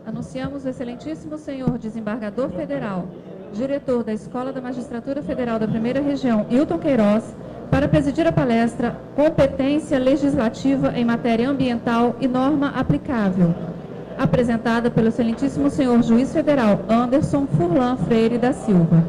Anunciamos o excelentíssimo senhor desembargador federal, diretor da Escola da Magistratura Federal da Primeira Região, Hilton Queiroz, para presidir a palestra Competência Legislativa em Matéria Ambiental e Norma Aplicável, apresentada pelo excelentíssimo senhor juiz federal Anderson Furlan Freire da Silva.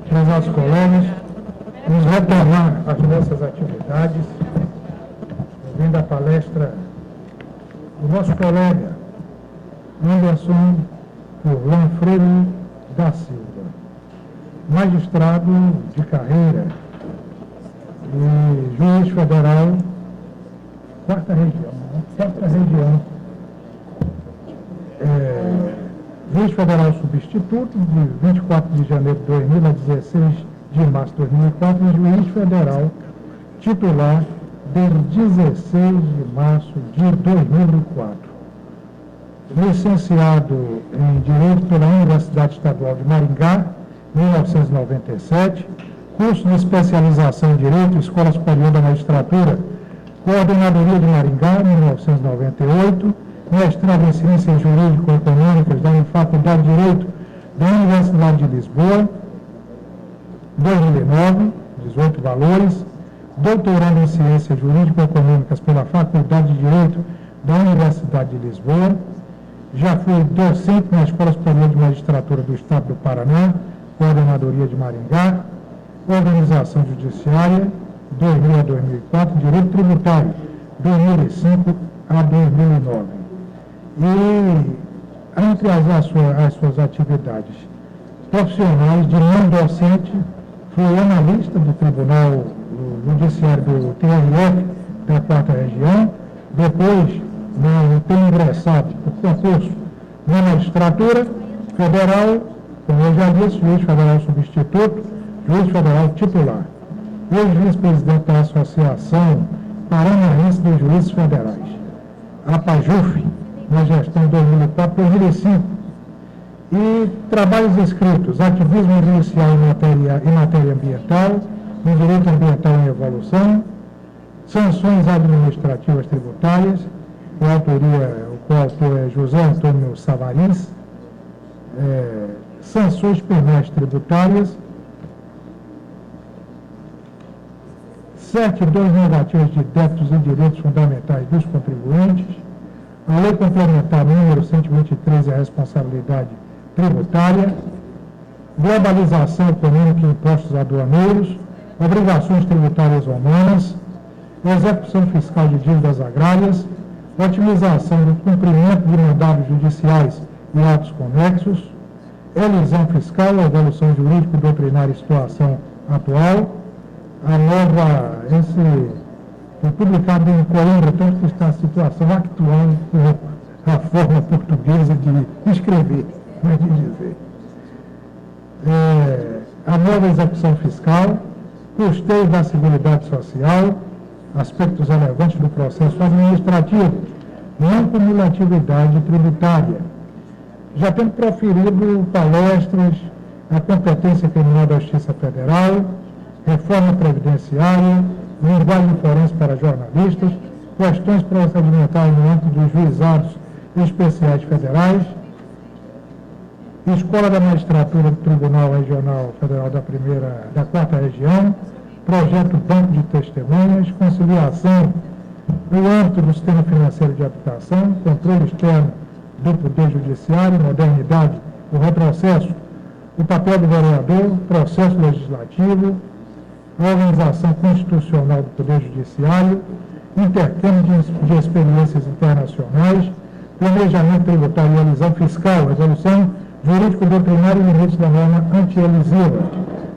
Prezados colegas, vamos retomar as nossas atividades, ouvindo a palestra do nosso colega Anderson Furlan Freire da Silva, magistrado de carreira e juiz federal, quarta região, juiz federal substituto de 24 de janeiro de 2000 a 16 de março de 2004 e juiz federal titular de 16 de março de 2004. Licenciado em Direito pela Universidade Estadual de Maringá, 1997, curso de especialização em Direito, Escola Superior da Magistratura, Coordenadoria de Maringá, 1998, mestrado em Ciências Jurídico-Econômicas da Faculdade de Direito da Universidade de Lisboa, 2009, 18 valores, doutorando em Ciências Jurídico-Econômicas pela Faculdade de Direito da Universidade de Lisboa, já fui docente na Escola Superior de Magistratura do Estado do Paraná, Coordenadoria de Maringá, Organização Judiciária, 2000 a 2004, Direito Tributário, 2005 a 2009. E, entre as suas atividades profissionais de não docente, fui analista do Tribunal Judiciário do TRF da 4ª Região, depois tenho ingressado por concurso na magistratura federal, como eu já disse, juiz federal substituto, juiz federal titular. Hoje, vice-presidente da Associação Paranaense dos Juízes Federais, APAJUF, na gestão 2004-2005, e trabalhos escritos, ativismo judicial em matéria ambiental, no direito ambiental em evolução, sanções administrativas tributárias, o coautor é José Antônio Savarins, sanções penais tributárias, certidões negativas de débitos e direitos fundamentais dos contribuintes, a Lei Complementar número 123 e a responsabilidade tributária, globalização econômica e impostos aduaneiros, obrigações tributárias humanas, execução fiscal de dívidas agrárias, otimização do cumprimento de mandados judiciais e atos conexos, elisão fiscal, evolução jurídico-doutrinária e situação atual, a nova, foi publicado em Coimbra, tanto que está a situação atual com a forma portuguesa de escrever, não é de dizer. A nova execução fiscal, custeio da Seguridade Social, aspectos relevantes do processo administrativo, não cumulatividade tributária. Já temos proferido palestras, a competência criminal da Justiça Federal, reforma previdenciária, linguagem forense para jornalistas, questões procedimentais no âmbito dos juizados especiais federais, Escola da Magistratura do Tribunal Regional Federal da 4ª Região, projeto Banco de Testemunhas, conciliação no âmbito do Sistema Financeiro de Habitação, controle externo do Poder Judiciário, modernidade, o retrocesso, o papel do vereador, processo legislativo, a organização constitucional do Poder Judiciário, intercâmbio de experiências internacionais, planejamento tributário e elisão fiscal, evolução jurídico-doutrinária e limites da norma anti-elisiva,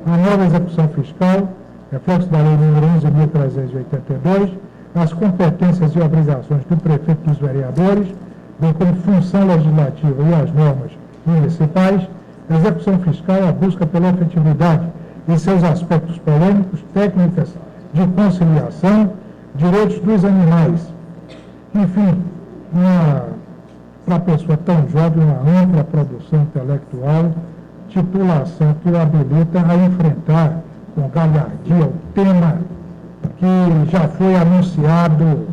a nova execução fiscal, reflexo da Lei nº 11.382, as competências e obrigações do prefeito e dos vereadores, bem como função legislativa e as normas municipais, execução fiscal, a busca pela efetividade em seus aspectos polêmicos, técnicas de conciliação, direitos dos animais. Enfim, para a pessoa tão jovem, uma ampla produção intelectual, titulação que o habilita a enfrentar com galhardia o tema que já foi anunciado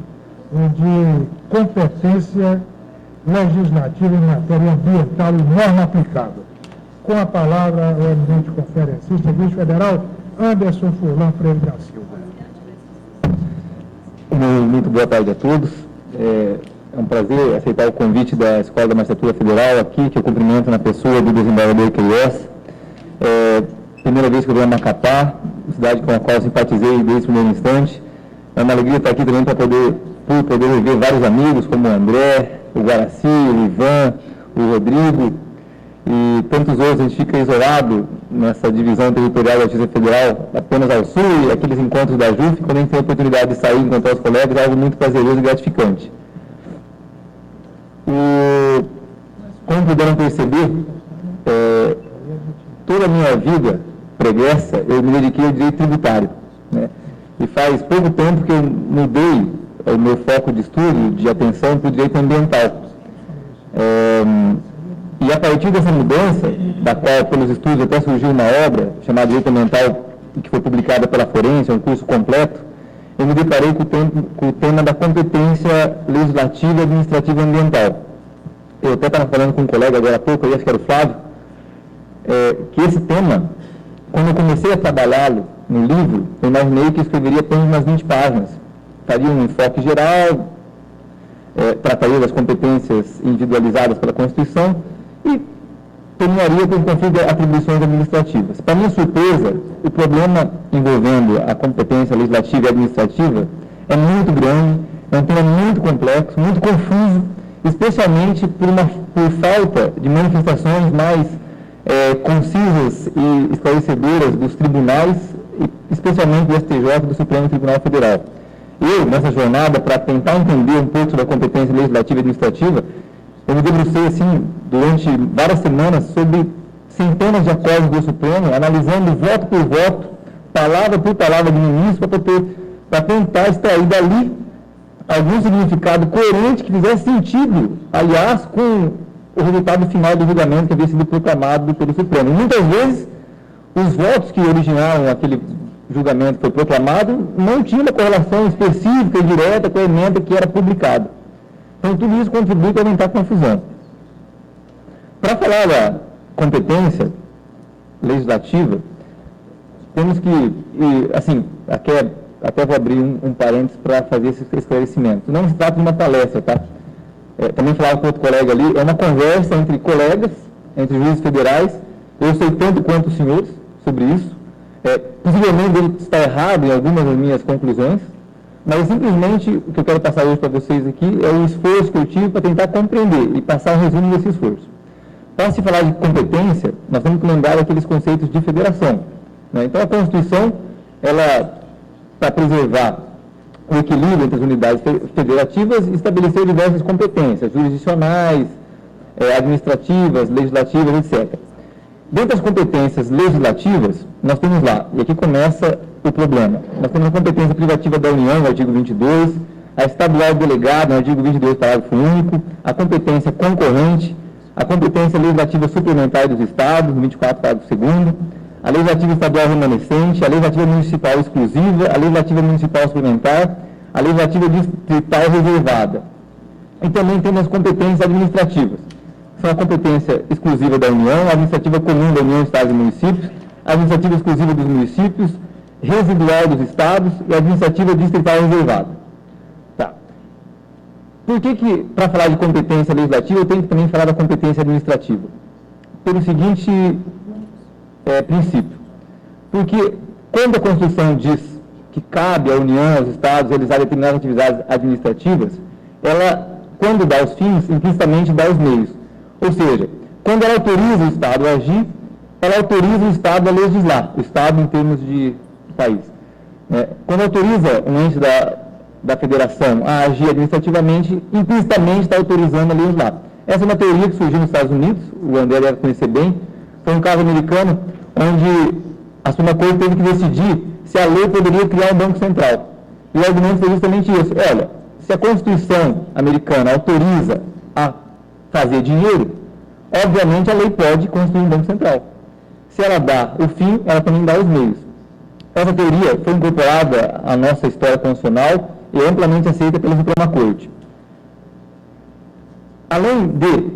de competência legislativa em matéria ambiental e norma aplicável. Com a palavra, o eminente conferencista, juiz federal Anderson Furlan Freire da Silva. Muito boa tarde a todos. É um prazer aceitar o convite da Escola da Magistratura Federal aqui, que eu cumprimento na pessoa do desembargador Queiroz. Primeira vez que eu venho a Macapá, cidade com a qual simpatizei desde o primeiro instante. É uma alegria estar aqui também para poder rever vários amigos, como o André, o Guaraci, o Ivan, o Rodrigo e tantos outros. A gente fica isolado nessa divisão territorial da Justiça Federal apenas ao sul, e aqueles encontros da JUF, quando a gente tem a oportunidade de sair e encontrar os colegas, é algo muito prazeroso e gratificante. Como puderam perceber, toda a minha vida pregressa eu me dediquei ao direito tributário, né? E faz pouco tempo que eu mudei o meu foco de estudo, de atenção, para o direito ambiental. E a partir dessa mudança, da qual pelos estudos até surgiu uma obra chamada Direito Ambiental, que foi publicada pela Forense, um curso completo, eu me deparei com o tema da competência legislativa e administrativa ambiental. Eu até estava falando com um colega agora há pouco, acho que era o Flávio, que esse tema, quando eu comecei a trabalhá-lo no livro, eu imaginei que escreveria apenas umas 20 páginas. Faria um enfoque geral, trataria das competências individualizadas pela Constituição e terminaria com o conflito de atribuições administrativas. Para minha surpresa, o problema envolvendo a competência legislativa e administrativa é muito grande, é um tema muito complexo, muito confuso, especialmente por falta de manifestações mais concisas e esclarecedoras dos tribunais, especialmente do STJ e do Supremo Tribunal Federal. Eu, nessa jornada, para tentar entender um pouco sobre a competência legislativa e administrativa, eu me debrucei, assim, durante várias semanas, sobre centenas de acordos do Supremo, analisando voto por voto, palavra por palavra do ministro, para tentar extrair dali algum significado coerente que fizesse sentido, aliás, com o resultado final do julgamento que havia sido proclamado pelo Supremo. E muitas vezes, os votos que originaram aquele julgamento que foi proclamado não tinham uma correlação específica e direta com a emenda que era publicada. Então, tudo isso contribui para aumentar a confusão. Para falar da competência legislativa, temos que, assim, até vou abrir um parênteses para fazer esse esclarecimento. Não se trata de uma palestra, tá? Também falava com outro colega ali, é uma conversa entre colegas, entre juízes federais. Eu sei tanto quanto os senhores sobre isso. Possivelmente ele está errado em algumas das minhas conclusões, mas simplesmente o que eu quero passar hoje para vocês aqui é o esforço que eu tive para tentar compreender e passar um resumo desse esforço. Para se falar de competência, nós temos que lembrar aqueles conceitos de federação, né? Então, a Constituição, ela, para preservar o equilíbrio entre as unidades federativas, estabeleceu diversas competências jurisdicionais, administrativas, legislativas, etc. Dentre as competências legislativas, nós temos lá, e aqui começa o problema, nós temos a competência privativa da União, no artigo 22, a estadual delegada, no artigo 22, parágrafo único, a competência concorrente, a competência legislativa suplementar dos Estados, no 24, parágrafo 2º, a legislativa estadual remanescente, a legislativa municipal exclusiva, a legislativa municipal suplementar, a legislativa distrital reservada. E também temos as competências administrativas. São a competência exclusiva da União, a administrativa comum da União, Estados e Municípios, a administrativa exclusiva dos municípios, residual dos Estados e a administrativa distrital reservada. Tá. Por que para falar de competência legislativa, eu tenho que também falar da competência administrativa? Pelo seguinte princípio. Porque quando a Constituição diz que cabe à União, aos Estados, realizar determinadas atividades administrativas, ela, quando dá os fins, implicitamente dá os meios. Ou seja, quando ela autoriza o Estado a agir, ela autoriza o Estado a legislar, o Estado em termos de país. Quando autoriza um ente da Federação a agir administrativamente, implicitamente está autorizando a legislar. Essa é uma teoria que surgiu nos Estados Unidos, o André deve conhecer bem. Foi um caso americano onde a Suprema Corte teve que decidir se a lei poderia criar um banco central. E o argumento foi justamente isso. Olha, se a Constituição americana autoriza a fazer dinheiro, obviamente a lei pode construir um banco central. Se ela dá o fim, ela também dá os meios. Essa teoria foi incorporada à nossa história constitucional e é amplamente aceita pela Suprema Corte. Além de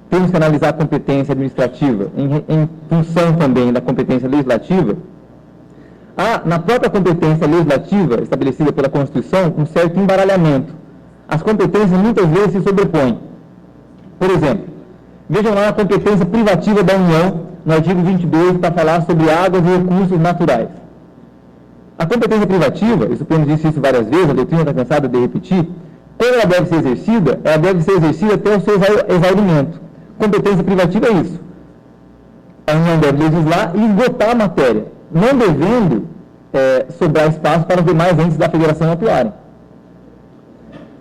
termos que analisar a competência administrativa em função também da competência legislativa, há na própria competência legislativa estabelecida pela Constituição um certo embaralhamento. As competências muitas vezes se sobrepõem. Por exemplo, vejam lá a competência privativa da União, no artigo 22, para falar sobre águas e recursos naturais. A competência privativa, o Supremo disse isso várias vezes, a doutrina está cansada de repetir, quando ela deve ser exercida, ela deve ser exercida até o seu exaurimento. Competência privativa é isso. A União deve legislar e esgotar a matéria, não devendo sobrar espaço para os demais entes da Federação atuarem.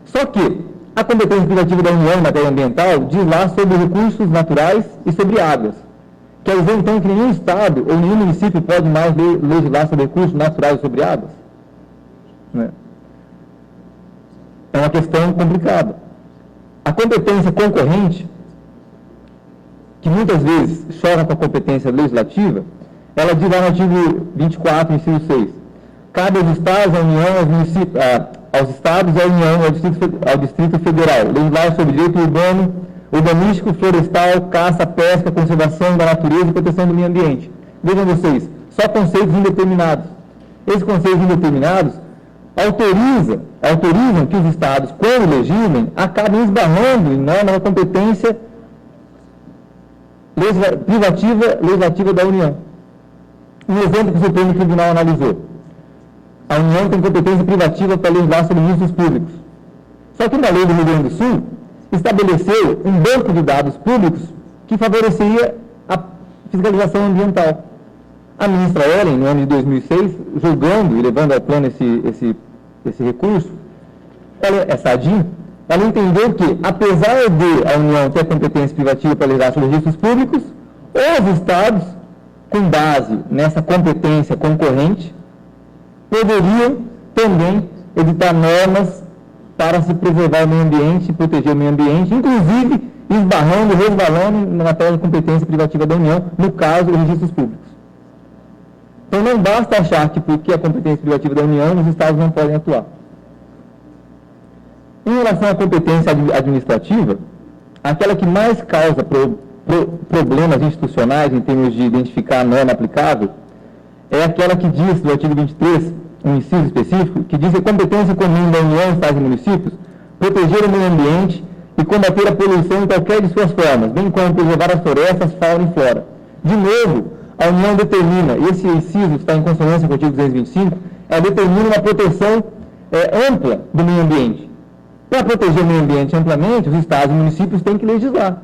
Só que a competência privativa da União em matéria ambiental diz lá sobre recursos naturais e sobre águas. Quer dizer, então, que nenhum Estado ou nenhum município pode mais legislar sobre recursos naturais ou sobre águas? Né? É uma questão complicada. A competência concorrente, que muitas vezes choca com a competência legislativa, ela diz lá no artigo 24, inciso 6, cabe aos Estados, à União, aos municípios, aos Estados, à União, ao Distrito Federal, legislar sobre direito urbano, urbanístico, florestal, caça, pesca, conservação da natureza e proteção do meio ambiente. Vejam vocês, só conceitos indeterminados. Esses conceitos indeterminados autorizam que os Estados, quando legislem, acabem esbarrando em norma da competência legislativa da União. Um exemplo que o Supremo Tribunal analisou. A União tem competência privativa para legislar sobre registros públicos. Só que uma lei do Rio Grande do Sul estabeleceu um banco de dados públicos que favoreceria a fiscalização ambiental. A ministra Ellen, no ano de 2006, julgando e levando ao plano esse recurso, ela entendeu que, apesar de a União ter competência privativa para legislar sobre registros públicos, os Estados, com base nessa competência concorrente, poderiam também editar normas para se preservar o meio ambiente e proteger o meio ambiente, inclusive esbarrando, resvalando na matéria de competência privativa da União, no caso, os registros públicos. Então, não basta achar que porque a competência privativa da União, os Estados não podem atuar. Em relação à competência administrativa, aquela que mais causa problemas institucionais em termos de identificar a norma aplicável, é aquela que diz, do artigo 23, um inciso específico, que diz que a competência comum da União, Estados e municípios, proteger o meio ambiente e combater a poluição em qualquer de suas formas, bem como preservar as florestas, fauna e flora. De novo, a União determina, esse inciso está em consonância com o artigo 225, ela determina uma proteção ampla do meio ambiente. Para proteger o meio ambiente amplamente, os Estados e municípios têm que legislar.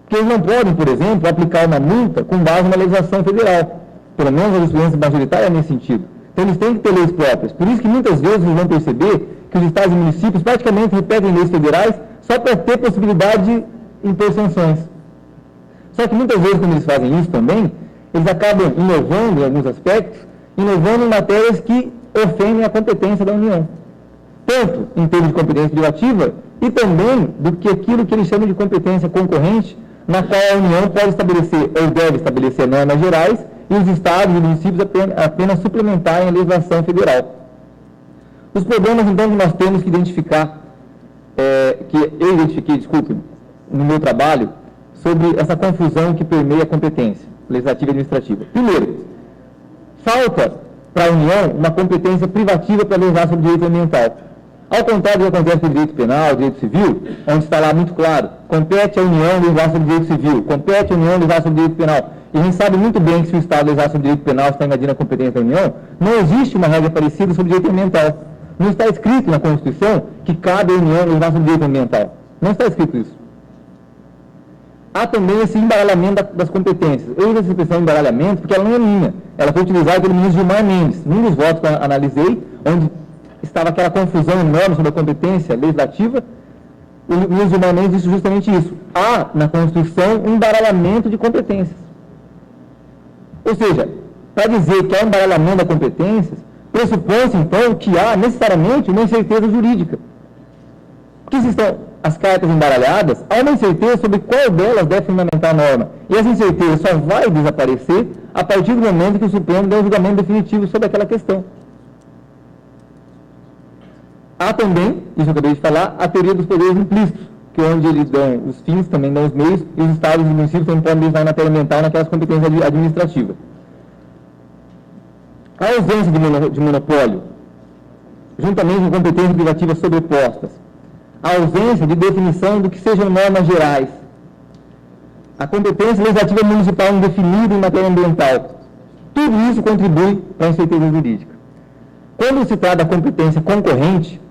Porque eles não podem, por exemplo, aplicar uma multa com base na legislação federal. Pelo menos a jurisprudência majoritária é nesse sentido. Então, eles têm que ter leis próprias. Por isso que muitas vezes eles vão perceber que os Estados e municípios praticamente repetem leis federais só para ter possibilidade de impor sanções. Só que muitas vezes, quando eles fazem isso também, eles acabam inovando em alguns aspectos, inovando em matérias que ofendem a competência da União. Tanto em termos de competência privativa e também do que aquilo que eles chamam de competência concorrente, na qual a União pode estabelecer ou deve estabelecer normas gerais e os Estados e municípios apenas suplementarem a legislação federal. Os problemas, então, que nós temos que identificar, que eu identifiquei, no meu trabalho, sobre essa confusão que permeia a competência legislativa e administrativa. Primeiro, falta para a União uma competência privativa para legislar sobre direito ambiental. Ao contrário do que acontece com o direito penal, direito civil, onde está lá muito claro, compete à União legislar sobre direito civil, compete à União legislar sobre direito penal. E a gente sabe muito bem que se o Estado legislar sobre direito penal está invadindo a competência da União, não existe uma regra parecida sobre direito ambiental. Não está escrito na Constituição que cabe à União legislar sobre direito ambiental. Não está escrito isso. Há também esse embaralhamento das competências. Eu uso essa expressão embaralhamento porque ela não é minha. Ela foi utilizada pelo ministro Gilmar Mendes. Num dos votos que eu analisei, onde estava aquela confusão enorme sobre a competência legislativa, Luiz Gilmar Mendes disse justamente isso. Há, na Constituição, um embaralhamento de competências. Ou seja, para dizer que há um embaralhamento de competências, pressupõe-se, então, que há necessariamente uma incerteza jurídica. Porque se estão as cartas embaralhadas, há uma incerteza sobre qual delas deve fundamentar a norma. E essa incerteza só vai desaparecer a partir do momento que o Supremo der um julgamento definitivo sobre aquela questão. Há também, isso eu acabei de falar, a teoria dos poderes implícitos, que é onde eles dão os fins, também dão os meios, e os estados e municípios também podem legislar em matéria ambiental naquelas competências administrativas. A ausência de monopólio, juntamente com competências privativas sobrepostas, a ausência de definição do que sejam normas gerais, a competência legislativa municipal indefinida em matéria ambiental, tudo isso contribui para a incerteza jurídica. Quando se trata da competência concorrente,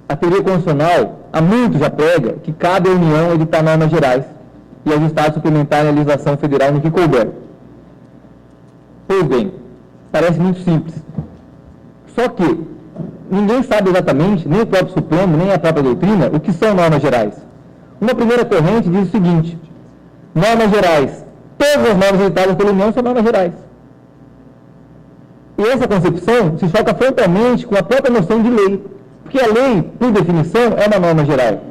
a teoria constitucional há muito já prega que cabe à União editar normas gerais e aos Estados suplementarem a legislação federal no que couber. Pois bem, parece muito simples. Só que ninguém sabe exatamente, nem o próprio Supremo, nem a própria doutrina, o que são normas gerais. Uma primeira corrente diz o seguinte: normas gerais, todas as normas editadas pela União são normas gerais. E essa concepção se choca frontalmente com a própria noção de lei, porque a lei, por definição, é uma norma geral.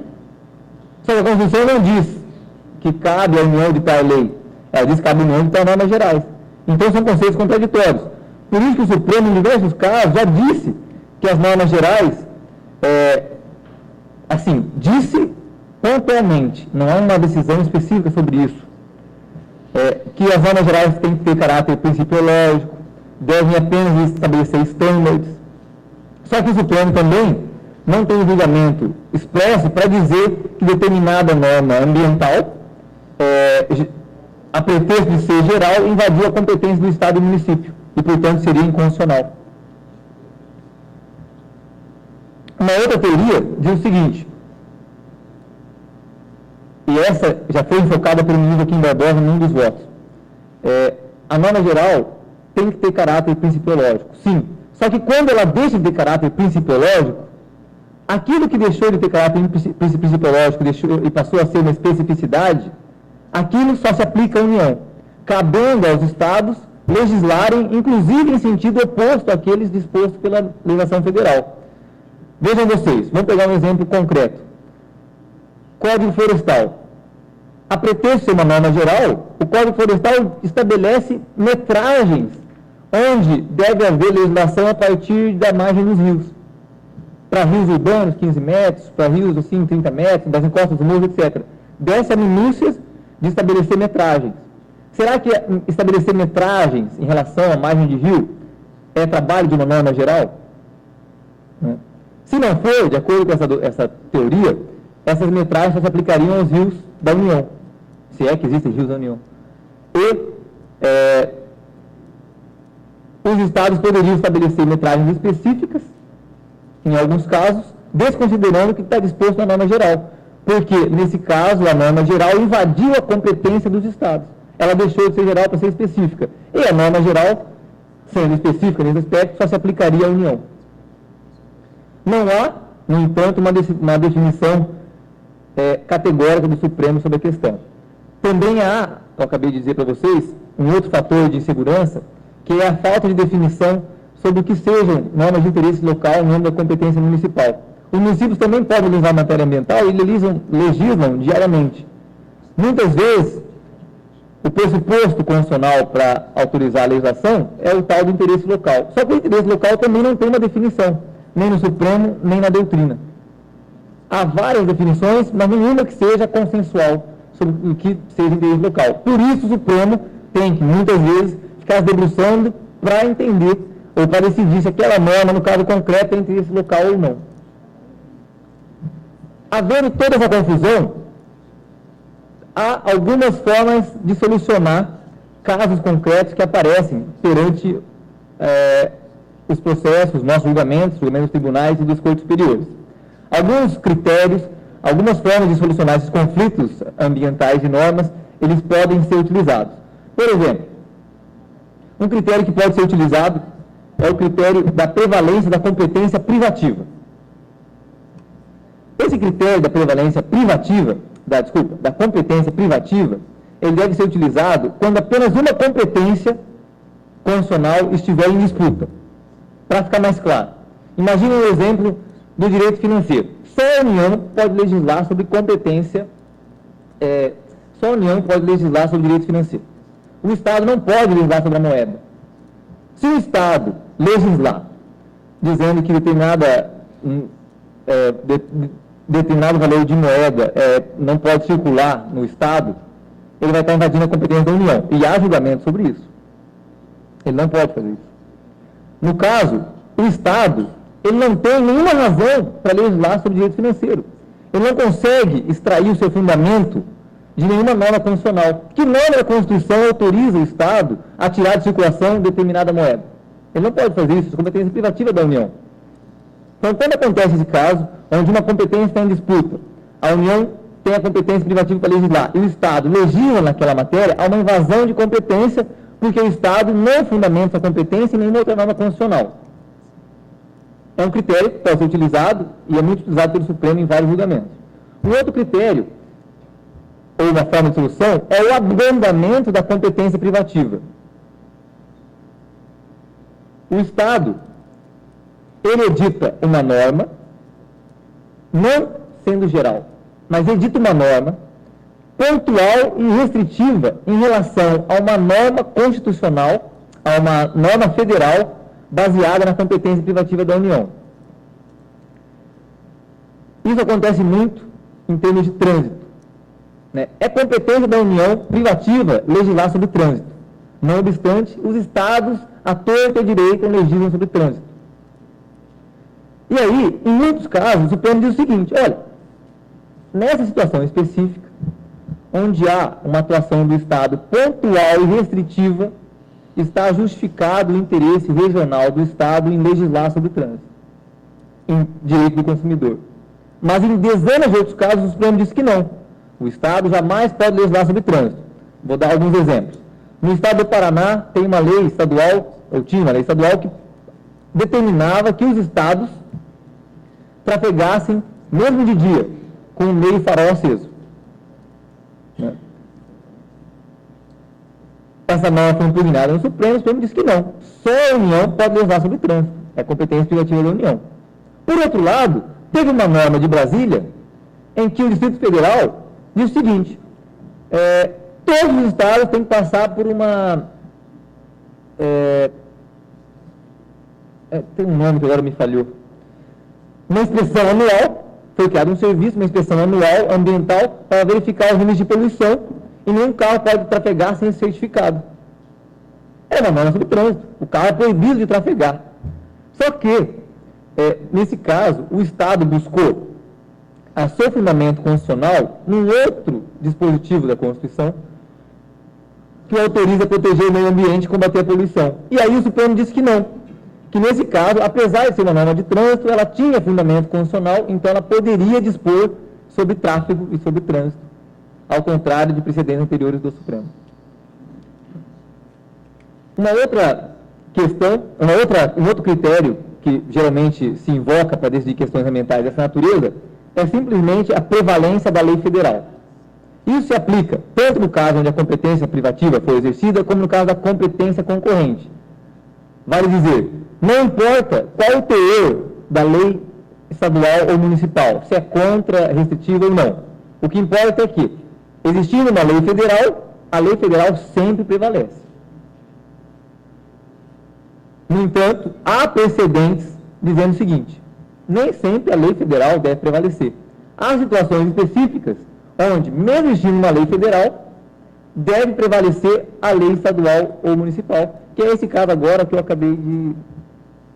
Só que a Constituição não diz que cabe à União editar a lei, ela diz que cabe à União editar normas gerais. Então são conceitos contraditórios. Por isso que o Supremo, em diversos casos, já disse que as normas gerais, disse pontualmente, não há uma decisão específica sobre isso, que as normas gerais têm que ter caráter principiológico, devem apenas estabelecer estándares. Só que o Supremo também não tem julgamento expresso para dizer que determinada norma ambiental, a pretexto de ser geral, invadiu a competência do Estado e do município e, portanto, seria inconstitucional. Uma outra teoria diz o seguinte, e essa já foi enfocada pelo ministro Joaquim Barbosa num dos votos. A norma geral tem que ter caráter principiológico, sim. Só que quando ela deixa de ter caráter principiológico, aquilo que deixou de ter caráter principiológico e passou a ser uma especificidade, aquilo só se aplica à União, cabendo aos Estados legislarem, inclusive em sentido oposto àqueles dispostos pela legislação federal. Vejam vocês, vamos pegar um exemplo concreto. Código Florestal. A pretexto de ser uma norma geral, o Código Florestal estabelece metragens onde deve haver legislação a partir da margem dos rios. Para rios urbanos, 15 metros, para rios assim, 30 metros, das encostas dos morros, etc. Dessa minúcias de estabelecer metragens. Será que estabelecer metragens em relação à margem de rio é trabalho de uma norma geral? Se não for, de acordo com essa teoria, essas metragens só se aplicariam aos rios da União, se é que existem rios da União. E os estados poderiam estabelecer metragens específicas, em alguns casos, desconsiderando o que está disposto na norma geral. Porque, nesse caso, a norma geral invadiu a competência dos estados. Ela deixou de ser geral para ser específica. E a norma geral, sendo específica nesse aspecto, só se aplicaria à União. Não há, no entanto, uma definição categórica do Supremo sobre a questão. Também há, eu acabei de dizer para vocês, um outro fator de insegurança, que é a falta de definição sobre o que sejam normas de interesse local no âmbito da competência municipal. Os municípios também podem legislar matéria ambiental e legislam diariamente. Muitas vezes, o pressuposto constitucional para autorizar a legislação é o tal do interesse local. Só que o interesse local também não tem uma definição, nem no Supremo, nem na doutrina. Há várias definições, mas nenhuma que seja consensual sobre o que seja interesse local. Por isso, o Supremo tem que, muitas vezes, ficar se debruçando para entender ou para decidir se aquela norma, no caso concreto, é interesse local ou não. Havendo toda essa confusão, há algumas formas de solucionar casos concretos que aparecem perante os processos, nossos julgamentos dos tribunais e dos cortes superiores. Alguns critérios, algumas formas de solucionar esses conflitos ambientais e normas, eles podem ser utilizados. Por exemplo, um critério que pode ser utilizado é o critério da prevalência da competência privativa. Esse critério da prevalência privativa, da competência privativa, ele deve ser utilizado quando apenas uma competência constitucional estiver em disputa. Para ficar mais claro, imagine um exemplo do direito financeiro. Só a União pode legislar sobre competência, só a União pode legislar sobre direito financeiro. O Estado não pode legislar sobre a moeda. Se o Estado legislar dizendo que determinado valor de moeda não pode circular no Estado, ele vai estar invadindo a competência da União. E há julgamento sobre isso. Ele não pode fazer isso. No caso, o Estado, ele não tem nenhuma razão para legislar sobre direito financeiro. Ele não consegue extrair o seu fundamento de nenhuma norma constitucional. Que norma da Constituição autoriza o Estado a tirar de circulação determinada moeda? Ele não pode fazer isso, é competência privativa da União. Então, quando acontece esse caso, onde uma competência está em disputa, a União tem a competência privativa para legislar, e o Estado legisla naquela matéria, há uma invasão de competência, porque o Estado não fundamenta a competência em nenhuma outra norma constitucional. É um critério que pode ser utilizado, e é muito utilizado pelo Supremo em vários julgamentos. Um outro critério, ou uma forma de solução, é o abrandamento da competência privativa. O Estado, ele edita uma norma, não sendo geral, mas edita uma norma pontual e restritiva em relação a uma norma constitucional, a uma norma federal baseada na competência privativa da União. Isso acontece muito em termos de trânsito. É competência da União privativa legislar sobre trânsito. Não obstante, os Estados, à torta e à direita, legislam sobre trânsito. E aí, em muitos casos, o Supremo diz o seguinte: olha, nessa situação específica, onde há uma atuação do Estado pontual e restritiva, está justificado o interesse regional do Estado em legislar sobre trânsito, em direito do consumidor. Mas em dezenas de outros casos, o Supremo diz que não. O Estado jamais pode legislar sobre trânsito. Vou dar alguns exemplos. No Estado do Paraná, tem uma lei estadual, ou tinha uma lei estadual, que determinava que os Estados trafegassem, mesmo de dia, com o meio farol aceso. Essa norma foi impugnada no Supremo, o Supremo disse que não. Só a União pode legislar sobre trânsito. É competência privativa da União. Por outro lado, teve uma norma de Brasília em que o Distrito Federal diz o seguinte: todos os estados têm que passar por uma... tem um nome que agora me falhou. Uma inspeção anual, foi criado um serviço, uma inspeção anual ambiental para verificar os níveis de poluição, e nenhum carro pode trafegar sem esse certificado. É uma norma sobre trânsito. O carro é proibido de trafegar. Só que, nesse caso, o Estado buscou a seu fundamento constitucional num outro dispositivo da Constituição que autoriza a proteger o meio ambiente e combater a poluição. E aí o Supremo disse que não. Que nesse caso, apesar de ser uma norma de trânsito, ela tinha fundamento constitucional, então ela poderia dispor sobre tráfego e sobre trânsito, ao contrário de precedentes anteriores do Supremo. Uma outra questão, um outro critério que geralmente se invoca para decidir questões ambientais dessa natureza é simplesmente a prevalência da lei federal. Isso se aplica tanto no caso onde a competência privativa foi exercida, como no caso da competência concorrente. Vale dizer, não importa qual o teor da lei estadual ou municipal, se é contra, restritiva ou não. O que importa é que, existindo uma lei federal, a lei federal sempre prevalece. No entanto, há precedentes dizendo o seguinte: nem sempre a lei federal deve prevalecer. Há situações específicas onde, mesmo existindo uma lei federal, deve prevalecer a lei estadual ou municipal, que é esse caso agora que eu acabei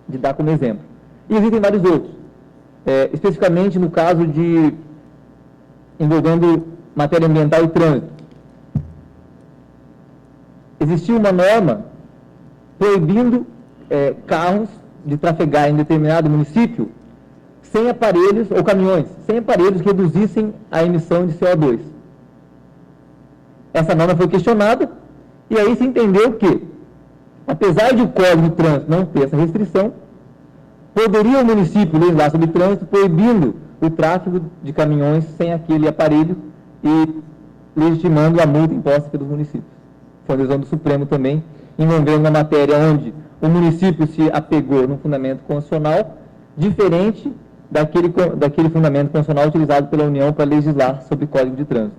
de dar como exemplo. E existem vários outros, especificamente no caso envolvendo matéria ambiental e trânsito. Existia uma norma proibindo carros de trafegar em determinado município sem aparelhos, ou caminhões, sem aparelhos que reduzissem a emissão de CO2. Essa norma foi questionada, e aí se entendeu que, apesar de o Código de Trânsito não ter essa restrição, poderia o município legislar sobre trânsito proibindo o tráfego de caminhões sem aquele aparelho e legitimando a multa imposta pelos municípios. Foi uma decisão do Supremo também, envolvendo uma matéria onde o município se apegou num fundamento constitucional diferente daquele fundamento constitucional utilizado pela União para legislar sobre Código de Trânsito.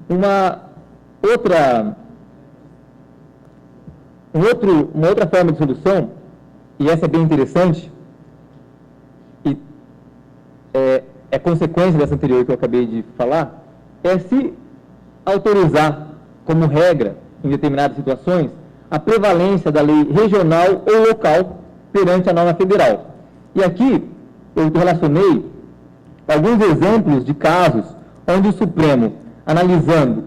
Uma outra forma de solução, e essa é bem interessante, e é consequência dessa anterior que eu acabei de falar, é se autorizar como regra, em determinadas situações, a prevalência da lei regional ou local perante a norma federal. E aqui eu relacionei alguns exemplos de casos onde o Supremo, analisando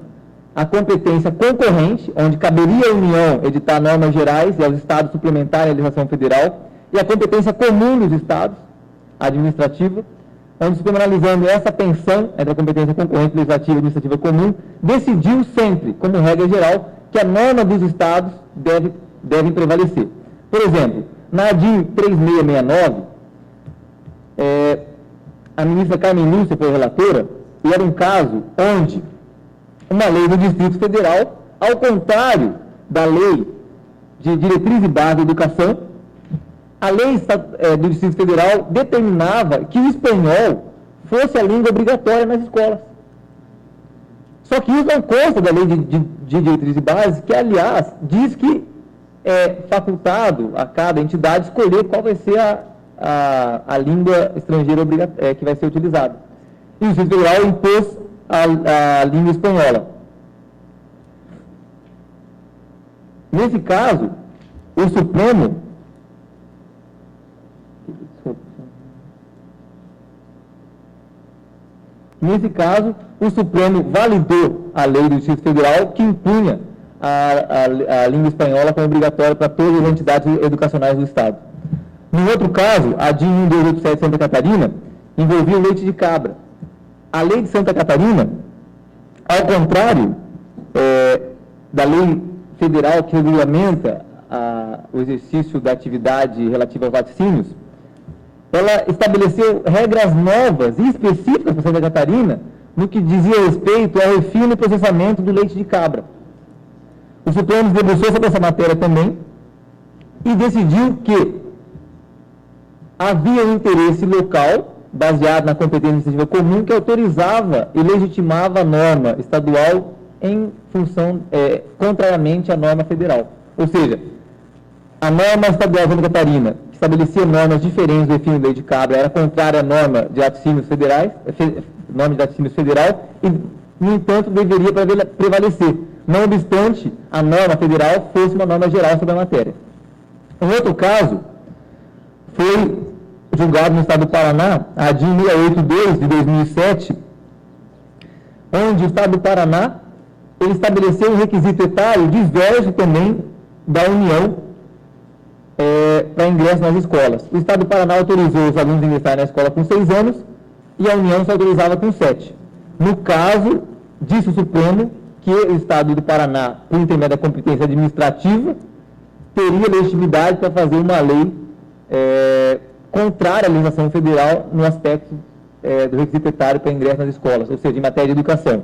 a competência concorrente, onde caberia à União editar normas gerais e aos Estados suplementarem a legislação federal, e a competência comum dos Estados, administrativa, onde o Supremo, analisando essa tensão entre a competência concorrente legislativa e administrativa comum, decidiu sempre, como regra geral, que a norma dos Estados deve prevalecer. Por exemplo, na ADIM 3669, a ministra Carmen Lúcia foi relatora, e era um caso onde uma lei do Distrito Federal, ao contrário da lei de diretriz e base da educação, a lei do Distrito Federal determinava que o espanhol fosse a língua obrigatória nas escolas. Só que isso não consta da lei de diretriz e base, que, aliás, diz que é facultado a cada entidade escolher qual vai ser a língua estrangeira que vai ser utilizada. E o Distrito Federal impôs a língua espanhola. Nesse caso, o Supremo validou a lei do Distrito Federal que impunha a língua espanhola como obrigatória para todas as entidades educacionais do Estado. No outro caso, a DIN 1287 de Santa Catarina envolvia o leite de cabra. A lei de Santa Catarina, ao contrário da lei federal que regulamenta o exercício da atividade relativa aos laticínios, ela estabeleceu regras novas e específicas para Santa Catarina no que dizia respeito ao refino e processamento do leite de cabra. O Supremo se debruçou sobre essa matéria também e decidiu que havia um interesse local, baseado na competência administrativa comum, que autorizava e legitimava a norma estadual em função, contrariamente à norma federal. Ou seja, a norma estadual de Santa Catarina, que estabelecia normas diferentes do refino do leite de cabra, era contrária à norma de laticínios federais, federal, e, no entanto, deveria prevalecer, não obstante a norma federal fosse uma norma geral sobre a matéria. Um outro caso foi julgado no estado do Paraná, a DIN 682 de 2007, onde o estado do Paraná ele estabeleceu um requisito etário diverso também da União para ingresso nas escolas. O estado do Paraná autorizou os alunos a ingressarem na escola com 6 anos e a União só autorizava com 7. No caso, disse o Supremo que o estado do Paraná, por intermédio da competência administrativa, teria legitimidade para fazer uma lei contrária à legislação federal no aspecto do requisito etário para ingresso nas escolas, ou seja, em matéria de educação.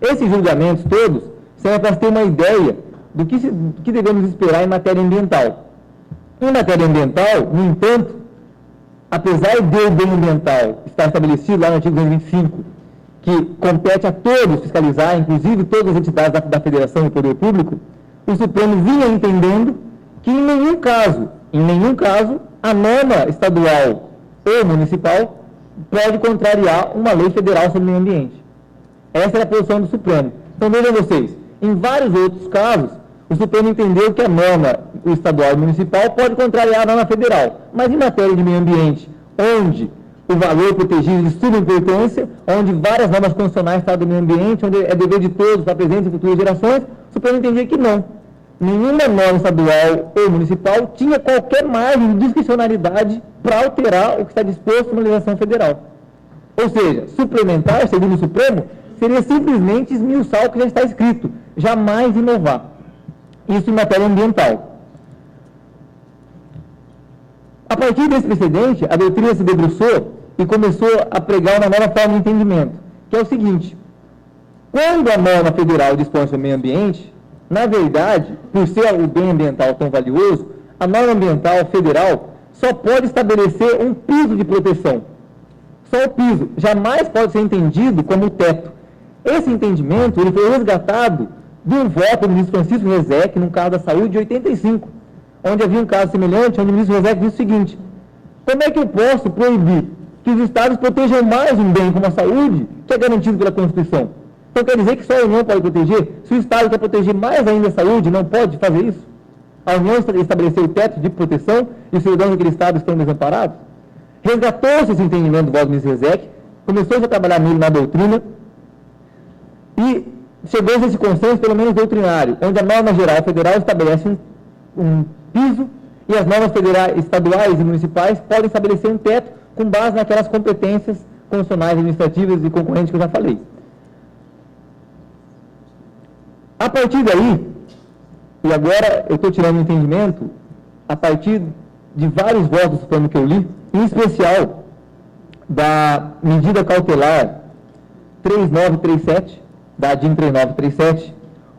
Esses julgamentos todos servem para ter uma ideia do que devemos esperar em matéria ambiental. Em matéria ambiental, no entanto, apesar do bem ambiental estar estabelecido lá no artigo 225, que compete a todos fiscalizar, inclusive todas as entidades da Federação e Poder Público, o Supremo vinha entendendo que em nenhum caso, a norma estadual ou municipal pode contrariar uma lei federal sobre o meio ambiente. Essa é a posição do Supremo. Então, vejam vocês, em vários outros casos, o Supremo entendeu que a norma estadual e municipal pode contrariar a norma federal, mas em matéria de meio ambiente, onde o valor protegido de suma importância, onde várias normas constitucionais tratam do meio ambiente, onde é dever de todos para presentes e futuras gerações, o Supremo entendia que não. Nenhuma norma estadual ou municipal tinha qualquer margem de discricionariedade para alterar o que está disposto na legislação federal. Ou seja, suplementar, segundo o Supremo, seria simplesmente esmiuçar o que já está escrito, jamais inovar. Isso em matéria ambiental. A partir desse precedente, a doutrina se debruçou e começou a pregar uma nova forma de entendimento, que é o seguinte: quando a norma federal dispõe sobre o meio ambiente, na verdade, por ser o bem ambiental tão valioso, a norma ambiental federal só pode estabelecer um piso de proteção. Só o piso. Jamais pode ser entendido como o teto. Esse entendimento ele foi resgatado de um voto do ministro Francisco Rezec, no caso da saúde, de 85, onde havia um caso semelhante, onde o ministro Rezec disse o seguinte: como é que eu posso proibir que os estados protejam mais um bem como a saúde, que é garantido pela Constituição? Então quer dizer que só a União pode proteger? Se o estado quer proteger mais ainda a saúde, não pode fazer isso? A União estabeleceu o teto de proteção e os cidadãos daquele estado estão desamparados? Resgatou-se esse entendimento do voto do ministro Rezec, começou-se a trabalhar nele na doutrina e chegou-se a esse consenso, pelo menos doutrinário, onde a norma geral federal estabelece um piso e as normas federais, estaduais e municipais podem estabelecer um teto com base naquelas competências constitucionais, administrativas e concorrentes que eu já falei. A partir daí, e agora eu estou tirando o entendimento a partir de vários votos do Supremo que eu li, em especial da medida cautelar 3937, da ADIM 3937,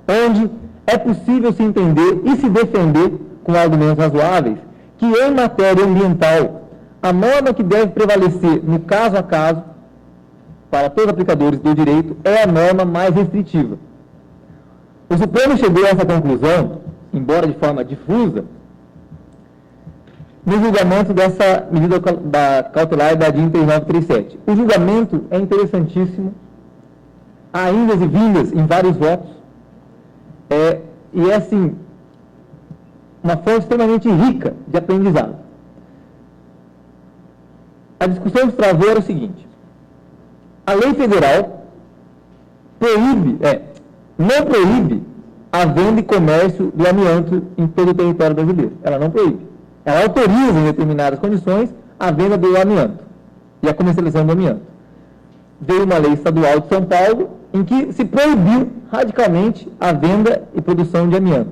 onde é possível se entender e se defender com argumentos razoáveis que em matéria ambiental a norma que deve prevalecer no caso a caso para todos os aplicadores do direito é a norma mais restritiva. O Supremo chegou a essa conclusão, embora de forma difusa, no julgamento dessa medida cautelar da ADIM 3937. O julgamento é interessantíssimo, há indas e vindas em vários votos, e é, assim, uma fonte extremamente rica de aprendizado. A discussão que se travou era o seguinte: a lei federal não proíbe a venda e comércio do amianto em todo o território brasileiro. Ela não proíbe. Ela autoriza, em determinadas condições, a venda do amianto e a comercialização do amianto. Veio uma lei estadual de São Paulo em que se proibiu radicalmente a venda e produção de amianto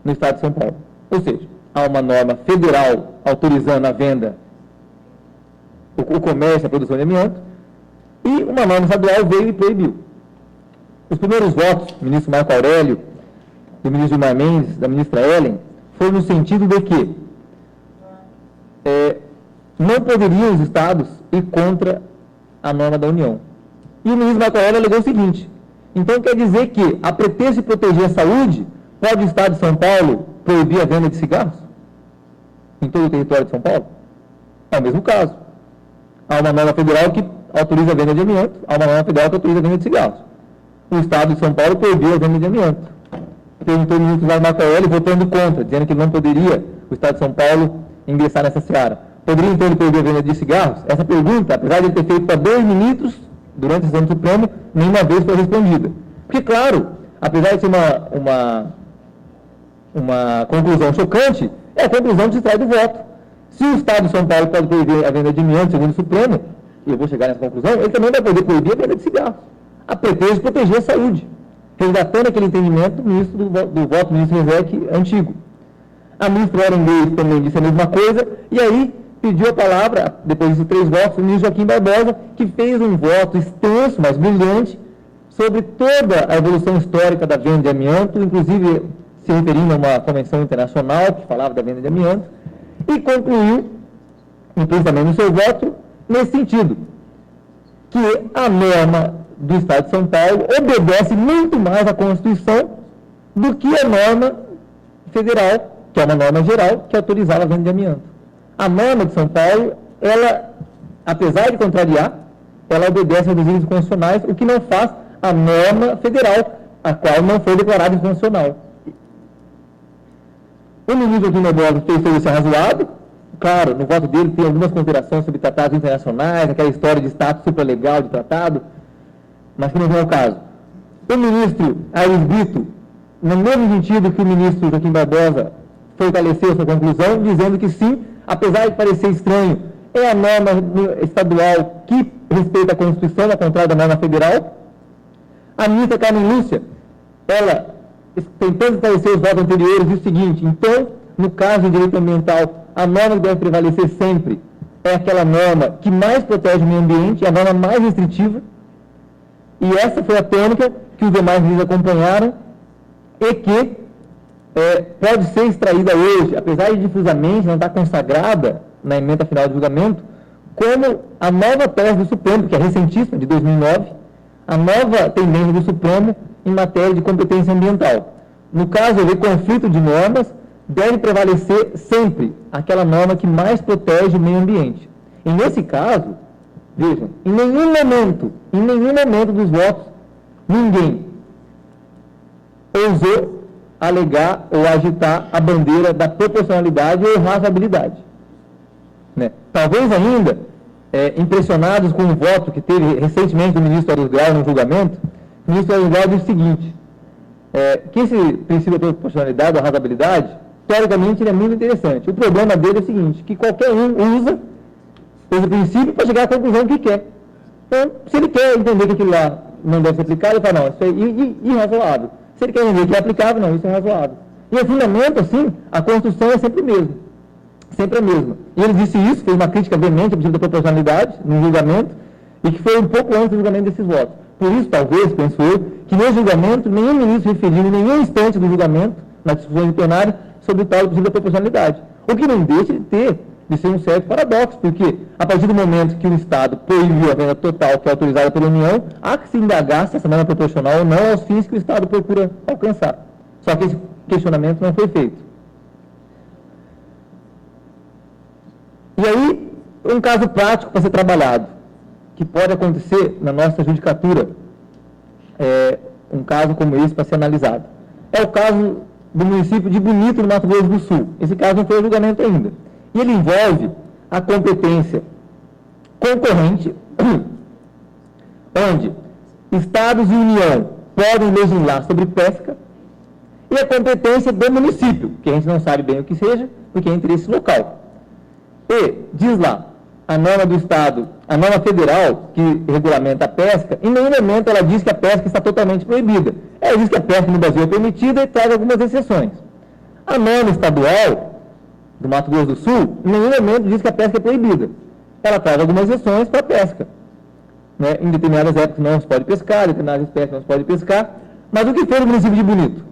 no estado de São Paulo. Ou seja, há uma norma federal autorizando a venda, o comércio e a produção de amianto, e uma norma estadual veio e proibiu. Os primeiros votos do ministro Marco Aurélio, do ministro Gilmar Mendes, da ministra Ellen, foram no sentido de que não poderiam os estados ir contra a norma da União. E o ministro Marco Aurélio alegou o seguinte: então quer dizer que, a pretexto de proteger a saúde, pode o estado de São Paulo proibir a venda de cigarros em todo o território de São Paulo? É o mesmo caso. Há uma norma federal que autoriza a venda de amianto, há uma norma federal que autoriza a venda de cigarros. O estado de São Paulo proibiu a venda de amianto. Perguntou o ministro Marco Aurélio, votando contra, dizendo que não poderia o estado de São Paulo ingressar nessa seara. Poderia então ele proibir a venda de cigarros? Essa pergunta, apesar de ele ter feito para 2 ministros durante a sessão do Supremo, nenhuma vez foi respondida. Porque, claro, apesar de ser uma conclusão chocante, é a conclusão que se traz do voto. Se o estado de São Paulo pode proibir a venda de amianto, segundo o Supremo, e eu vou chegar nessa conclusão, ele também vai poder proibir a venda de cigarros, a pretexto de proteger a saúde, resgatando aquele entendimento do voto do ministro Rezec antigo. A ministra Ellen Grace também disse a mesma coisa, e aí pediu a palavra, depois de 3 votos, o ministro Joaquim Barbosa, que fez um voto extenso, mas brilhante, sobre toda a evolução histórica da venda de amianto, inclusive se referindo a uma convenção internacional que falava da venda de amianto, e concluiu, implicitamente no seu voto, nesse sentido, que a norma do Estado de São Paulo obedece muito mais à Constituição do que a norma federal, que é uma norma geral, que autorizava a venda de amianto. A norma de São Paulo, ela, apesar de contrariar, ela obedece aos desígnios constitucionais, o que não faz a norma federal, a qual não foi declarada inconstitucional. O ministro Joaquim Barbosa fez isso razoável. Claro, no voto dele tem algumas considerações sobre tratados internacionais, aquela história de status supralegal de tratado, mas que não é o caso. O ministro Aires Brito, no mesmo sentido que o ministro Joaquim Barbosa, fortaleceu sua conclusão, dizendo que sim, apesar de parecer estranho, é a norma estadual que respeita a Constituição, ao contrário da norma federal. A ministra Carmen Lúcia, ela, tentando esclarecer os votos anteriores, diz o seguinte: então, no caso de direito ambiental, a norma que deve prevalecer sempre é aquela norma que mais protege o meio ambiente, é a norma mais restritiva, e essa foi a tônica que os demais juízes acompanharam e que pode ser extraída hoje, apesar de difusamente não estar consagrada na ementa final do julgamento, como a nova tese do Supremo, que é recentíssima, de 2009, a nova tendência do Supremo em matéria de competência ambiental. No caso de conflito de normas, deve prevalecer sempre aquela norma que mais protege o meio ambiente. E nesse caso, vejam, em nenhum momento dos votos, ninguém ousou alegar ou agitar a bandeira da proporcionalidade ou razoabilidade. Né? Talvez ainda, impressionados com o voto que teve recentemente do ministro Aros Grau no julgamento, o ministro Aros Grau disse o seguinte, que esse princípio da proporcionalidade ou razoabilidade, teoricamente, ele é muito interessante. O problema dele é o seguinte, que qualquer um usa esse princípio para chegar à conclusão que quer. Então, se ele quer entender que aquilo lá não deve ser aplicado, ele fala, não, isso é irrazoável. Se ele quer entender que é aplicável, não, isso é razoável. E o fundamento, assim, a construção é sempre o mesmo. Sempre a mesma. E ele disse isso, fez uma crítica veemente ao princípio da proporcionalidade no julgamento, e que foi um pouco antes do julgamento desses votos. Por isso, talvez, penso eu, que no julgamento, nenhum ministro referiu em nenhum instante do julgamento, na discussão de plenário, sobre o tal princípio da proporcionalidade. O que não deixa de ser um certo paradoxo, porque a partir do momento que o Estado proibiu a venda total, que é autorizada pela União, há que se indagar se essa norma é proporcional ou não aos fins que o Estado procura alcançar. Só que esse questionamento não foi feito. E aí, um caso prático para ser trabalhado, que pode acontecer na nossa judicatura, um caso como esse para ser analisado. É o caso do município de Bonito, no Mato Grosso do Sul. Esse caso não foi julgamento ainda. E ele envolve a competência concorrente, onde Estados e União podem legislar sobre pesca, e a competência do município, que a gente não sabe bem o que seja, porque é interesse local. E, diz lá, a norma do Estado, a norma federal que regulamenta a pesca, em nenhum momento ela diz que a pesca está totalmente proibida. Ela diz que a pesca no Brasil é permitida e traz algumas exceções. A norma estadual do Mato Grosso do Sul, em nenhum momento diz que a pesca é proibida. Ela traz algumas exceções para a pesca. Né? Em determinadas épocas não se pode pescar, em determinadas espécies não se pode pescar. Mas o que fez o município de Bonito?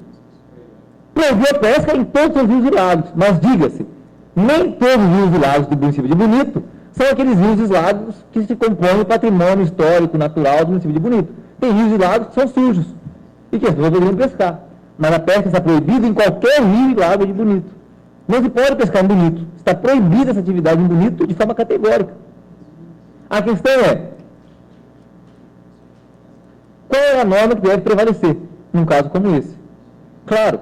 Proibiu a pesca em todos os rios e lagos. Mas diga-se, nem todos os rios e lagos do município de Bonito são aqueles rios e lagos que se compõem o patrimônio histórico, natural do município de Bonito. Tem rios e lagos que são sujos e que as pessoas poderiam pescar. Mas a pesca está proibida em qualquer rio e lago de Bonito. Não se pode pescar em Bonito. Está proibida essa atividade em Bonito de forma categórica. A questão é, qual é a norma que deve prevalecer num caso como esse? Claro,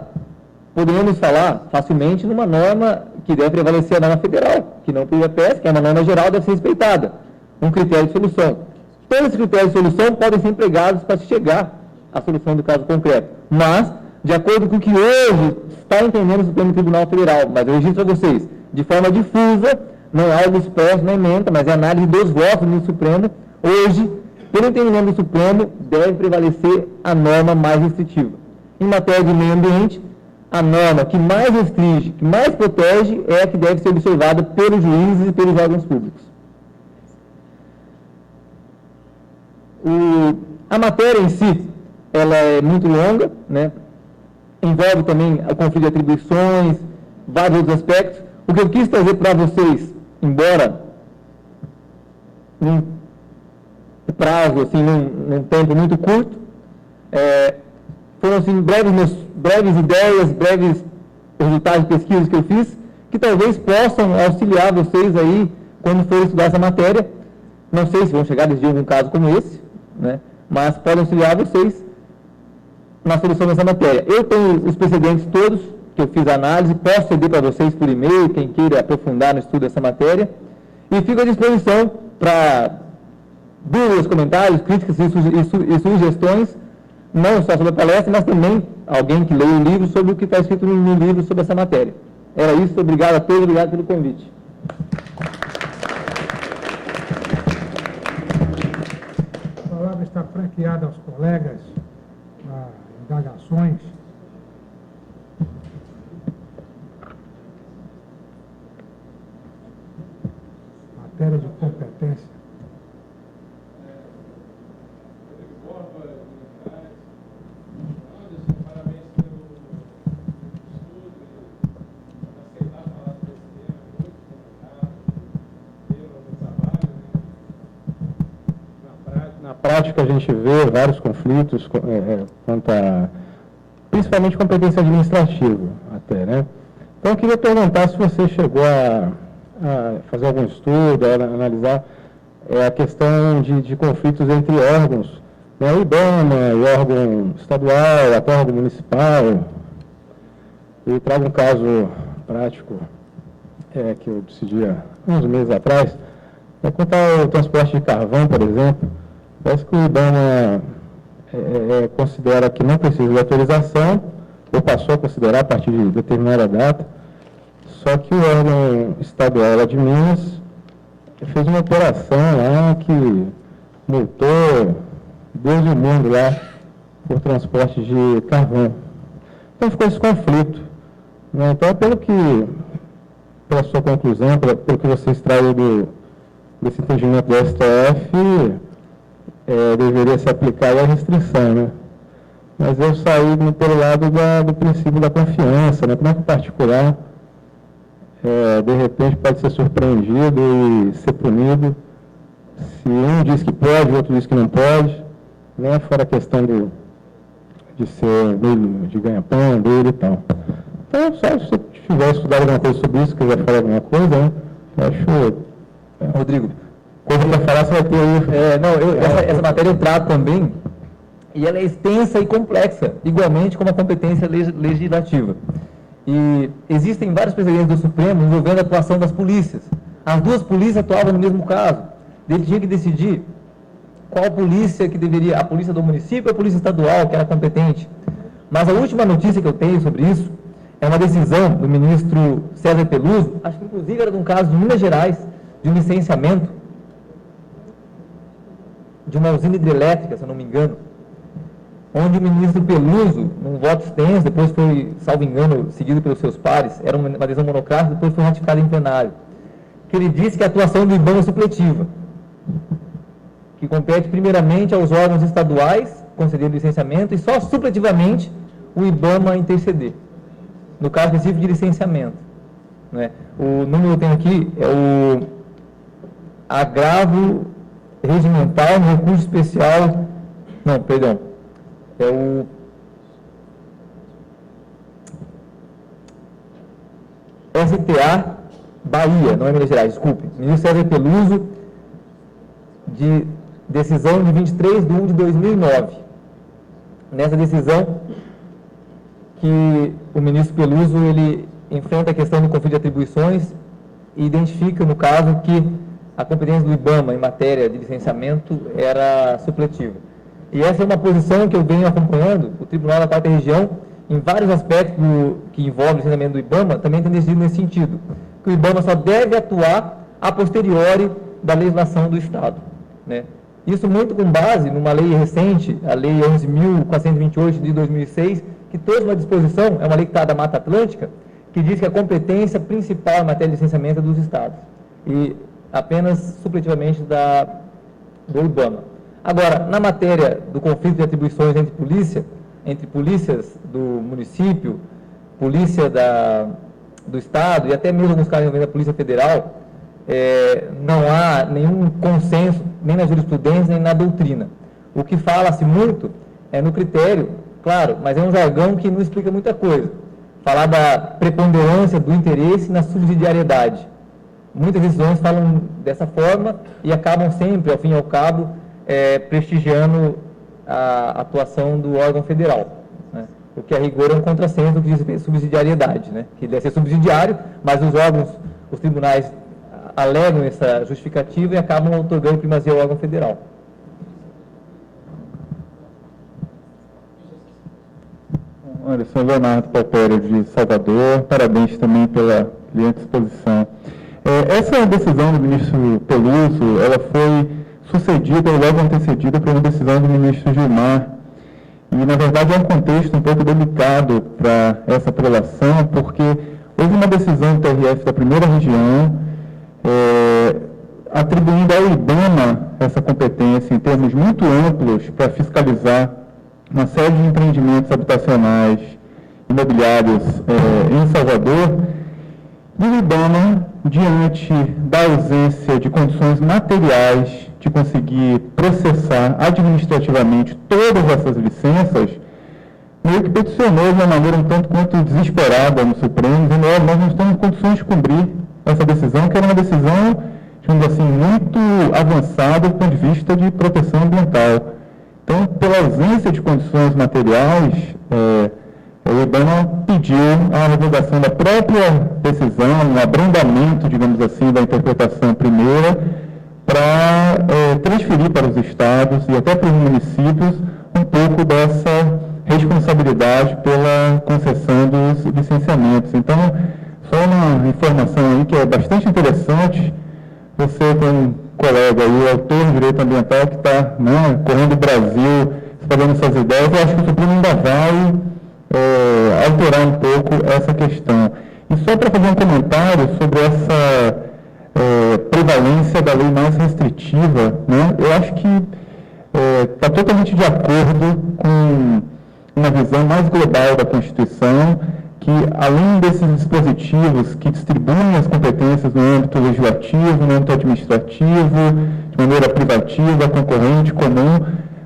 poderíamos falar facilmente numa norma que deve prevalecer a norma federal, que não proíbe a pesca, que é uma norma geral, deve ser respeitada. Um critério de solução. Todos esses critérios de solução podem ser empregados para chegar à solução do caso concreto. Mas, de acordo com o que hoje está entendendo o Supremo Tribunal Federal, mas eu registro a vocês, de forma difusa, não é algo expresso na ementa, mas é análise dos votos do Supremo, hoje, pelo entendimento do Supremo, deve prevalecer a norma mais restritiva. Em matéria de meio ambiente, a norma que mais restringe, que mais protege, é a que deve ser observada pelos juízes e pelos órgãos públicos. A matéria em si, ela é muito longa, né? Envolve também o conflito de atribuições, vários outros aspectos. O que eu quis trazer para vocês, embora num prazo, assim, num tempo muito curto, foram assim, breves ideias, breves resultados de pesquisas que eu fiz, que talvez possam auxiliar vocês aí quando for estudar essa matéria. Não sei se vão chegar a decidir algum caso como esse, né? Mas podem auxiliar vocês na solução dessa matéria. Eu tenho os precedentes todos, que eu fiz a análise, posso ceder para vocês por e-mail, quem queira aprofundar no estudo dessa matéria, e fico à disposição para dúvidas, comentários, críticas e sugestões, não só sobre a palestra, mas também alguém que leia o livro sobre o que está escrito no livro sobre essa matéria. Era isso, obrigado a todos, obrigado pelo convite. A palavra está franqueada aos colegas para indagações. A matéria prática a gente vê vários conflitos quanto a, principalmente competência administrativa, até, né? Então, eu queria perguntar se você chegou a fazer algum estudo, a analisar a questão de conflitos entre órgãos, né, o IBAMA, o órgão estadual, até o órgão municipal. E trago um caso prático que eu decidi há uns meses atrás, quanto ao transporte de carvão, por exemplo. Parece que o IBAMA considera que não precisa de autorização, ou passou a considerar a partir de determinada data, só que o órgão estadual lá de Minas fez uma operação lá que multou Deus e o mundo lá por transporte de carvão. Então ficou esse conflito, né? Então, pela sua conclusão, pelo que você extraiu desse entendimento do STF, deveria se aplicar a restrição, né? Mas eu saí pelo lado do princípio da confiança, né? Como é que o particular, de repente, pode ser surpreendido e ser punido se um diz que pode, o outro diz que não pode, né? Fora a questão de ser meio de ganha-pão dele e tal. Então, só se você tiver estudado alguma coisa sobre isso, quiser falar alguma coisa, né? Eu acho... Rodrigo, coisa para falar, você vai ter aí... essa matéria eu trato também, e ela é extensa e complexa, igualmente como a competência legislativa. E existem vários precedentes do Supremo envolvendo a atuação das polícias. As duas polícias atuavam no mesmo caso. Ele tinha que decidir qual polícia que deveria, a polícia do município ou a polícia estadual, que era competente. Mas a última notícia que eu tenho sobre isso é uma decisão do ministro César Peluso, acho que inclusive era de um caso de Minas Gerais, de um licenciamento de uma usina hidrelétrica, se eu não me engano, onde o ministro Peluso, num voto extenso, depois foi, salvo engano, seguido pelos seus pares, era uma decisão monocrática, depois foi ratificada em plenário, que ele disse que a atuação do IBAMA é supletiva, que compete primeiramente aos órgãos estaduais conceder licenciamento e só supletivamente o IBAMA interceder, no caso específico de licenciamento, né? O número que eu tenho aqui é o agravo regimental no recurso especial, não, perdão, é o STA Bahia, não é Minas Gerais, desculpe, ministro César Peluso, de decisão de 23/1/2009. Nessa decisão, que o ministro Peluso, ele enfrenta a questão do conflito de atribuições e identifica, no caso, que a competência do IBAMA em matéria de licenciamento era supletiva. E essa é uma posição que eu venho acompanhando, o Tribunal da Quarta Região, em vários aspectos que envolvem o licenciamento do IBAMA, também tem decidido nesse sentido, que o IBAMA só deve atuar a posteriori da legislação do Estado, né? Isso muito com base numa lei recente, a Lei 11.428 de 2006, que trouxe uma disposição, é uma lei que está da Mata Atlântica, que diz que a competência principal em matéria de licenciamento é dos Estados, e apenas supletivamente do IBAMA. Agora, na matéria do conflito de atribuições entre polícias do município, polícia do Estado e até mesmo alguns casos envolvendo a Polícia Federal, não há nenhum consenso, nem na jurisprudência, nem na doutrina. O que fala-se muito é no critério, claro, mas é um jargão que não explica muita coisa. Falar da preponderância do interesse na subsidiariedade. Muitas decisões falam dessa forma e acabam sempre, ao fim e ao cabo, prestigiando a atuação do órgão federal, né? O que a rigor é um contrassenso do que diz respeito à subsidiariedade, né? Que deve ser subsidiário, mas os órgãos, os tribunais alegam essa justificativa e acabam otorgando primazia ao órgão federal. Olha, sou Leonardo Palpério, de Salvador, parabéns também pela brilhante exposição. Essa decisão do ministro Peluso, ela foi sucedida ou logo antecedida por uma decisão do ministro Gilmar, e na verdade é um contexto um pouco delicado para essa prelação, porque houve uma decisão do TRF da primeira região, atribuindo ao IBAMA essa competência em termos muito amplos para fiscalizar uma série de empreendimentos habitacionais, imobiliários em Salvador, e o IBAMA, diante da ausência de condições materiais de conseguir processar administrativamente todas essas licenças, meio que peticionou de uma maneira um tanto quanto desesperada no Supremo, dizendo: nós não estamos em condições de cumprir essa decisão, que era uma decisão, digamos assim, muito avançada do ponto de vista de proteção ambiental. Então, pela ausência de condições materiais, o IBAMA pediu a revogação da própria decisão, um abrandamento, digamos assim, da interpretação primeira, para transferir para os estados e até para os municípios um pouco dessa responsabilidade pela concessão dos licenciamentos. Então, só uma informação aí que é bastante interessante. Você tem um colega aí, autor de direito ambiental, que está, né, correndo o Brasil, espalhando essas ideias. Eu acho que o Supremo ainda vai alterar um pouco essa questão. E só para fazer um comentário sobre essa prevalência da lei mais restritiva, né, eu acho que está totalmente de acordo com uma visão mais global da Constituição, que além desses dispositivos que distribuem as competências no âmbito legislativo, no âmbito administrativo, de maneira privativa, concorrente, comum,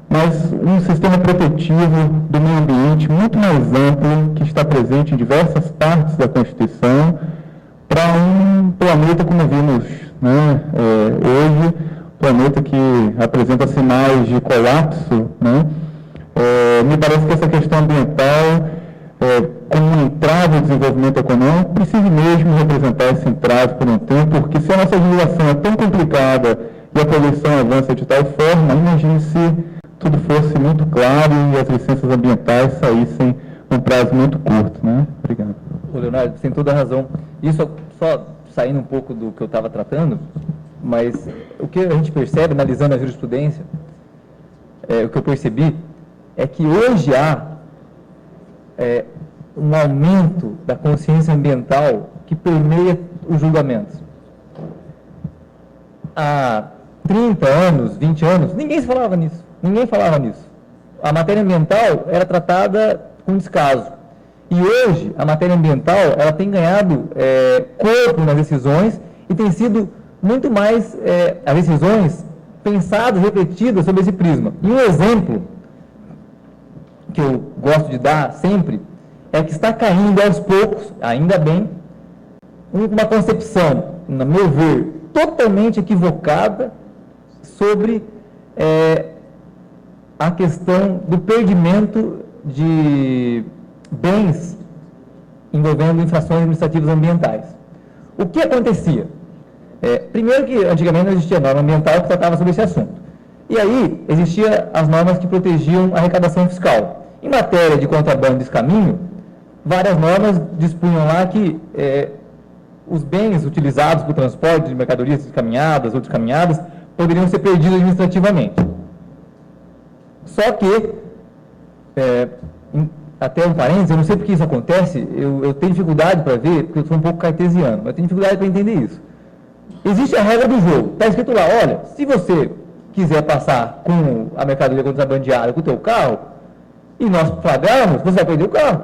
mas um sistema protetivo do meio ambiente muito mais amplo, que está presente em diversas partes da Constituição, para um planeta como vimos, né, hoje, planeta que apresenta sinais de colapso, né. Me parece que essa questão ambiental, como um entrave ao desenvolvimento econômico, precisa mesmo representar esse entrave por um tempo, porque se a nossa legislação é tão complicada e a poluição avança de tal forma, imagine se tudo fosse muito claro e as licenças ambientais saíssem num prazo muito curto, né? Obrigado. Ô, Leonardo, você tem toda a razão. Isso só saindo um pouco do que eu estava tratando, mas o que a gente percebe, analisando a jurisprudência, o que eu percebi é que hoje há um aumento da consciência ambiental que permeia os julgamentos. Há 30 anos, 20 anos, ninguém falava nisso. Ninguém falava nisso. A matéria ambiental era tratada com descaso. E hoje, a matéria ambiental, ela tem ganhado corpo nas decisões e tem sido muito mais as decisões pensadas, refletidas sobre esse prisma. E um exemplo que eu gosto de dar sempre é que está caindo aos poucos, ainda bem, uma concepção, no meu ver, totalmente equivocada sobre a questão do perdimento de bens envolvendo infrações administrativas ambientais. O que acontecia? Primeiro que antigamente não existia norma ambiental que tratava sobre esse assunto. E aí existiam as normas que protegiam a arrecadação fiscal. Em matéria de contrabando e descaminho, várias normas dispunham lá que os bens utilizados para o transporte de mercadorias descaminhadas ou descaminhadas poderiam ser perdidos administrativamente. Só que, até um parênteses, eu não sei por que isso acontece, eu tenho dificuldade para ver, porque eu sou um pouco cartesiano, mas eu tenho dificuldade para entender isso. Existe a regra do jogo, está escrito lá: olha, se você quiser passar com a mercadoria contrabandeada com o teu carro, e nós flagrarmos, você vai perder o carro.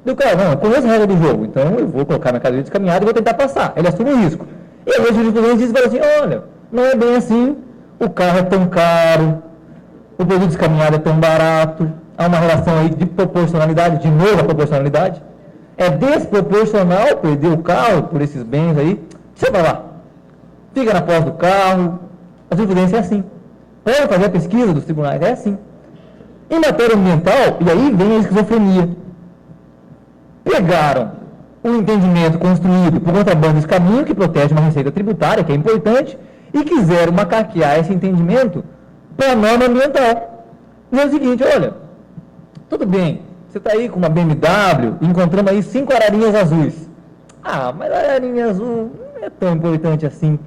E o cara, não, eu conheço a regra do jogo, então eu vou colocar a mercadoria descaminhada e vou tentar passar. Ele assume o risco. E aí a jurisprudência diz assim: olha, não é bem assim, o carro é tão caro, o produto descaminhado é tão barato, há uma relação aí de proporcionalidade, de novo a proporcionalidade. É desproporcional perder o carro por esses bens aí. Deixa eu falar. Fica na posse do carro. A jurisprudência é assim. Pode fazer a pesquisa dos tribunais, é assim. Em matéria ambiental, e aí vem a esquizofrenia. Pegaram um entendimento construído por contrabando desse caminho, que protege uma receita tributária, que é importante, e quiseram macaquear esse entendimento para a norma ambiental. E é o seguinte: olha, tudo bem, você está aí com uma BMW, encontramos aí 5 ararinhas azuis. Ah, mas a ararinha azul não é tão importante assim,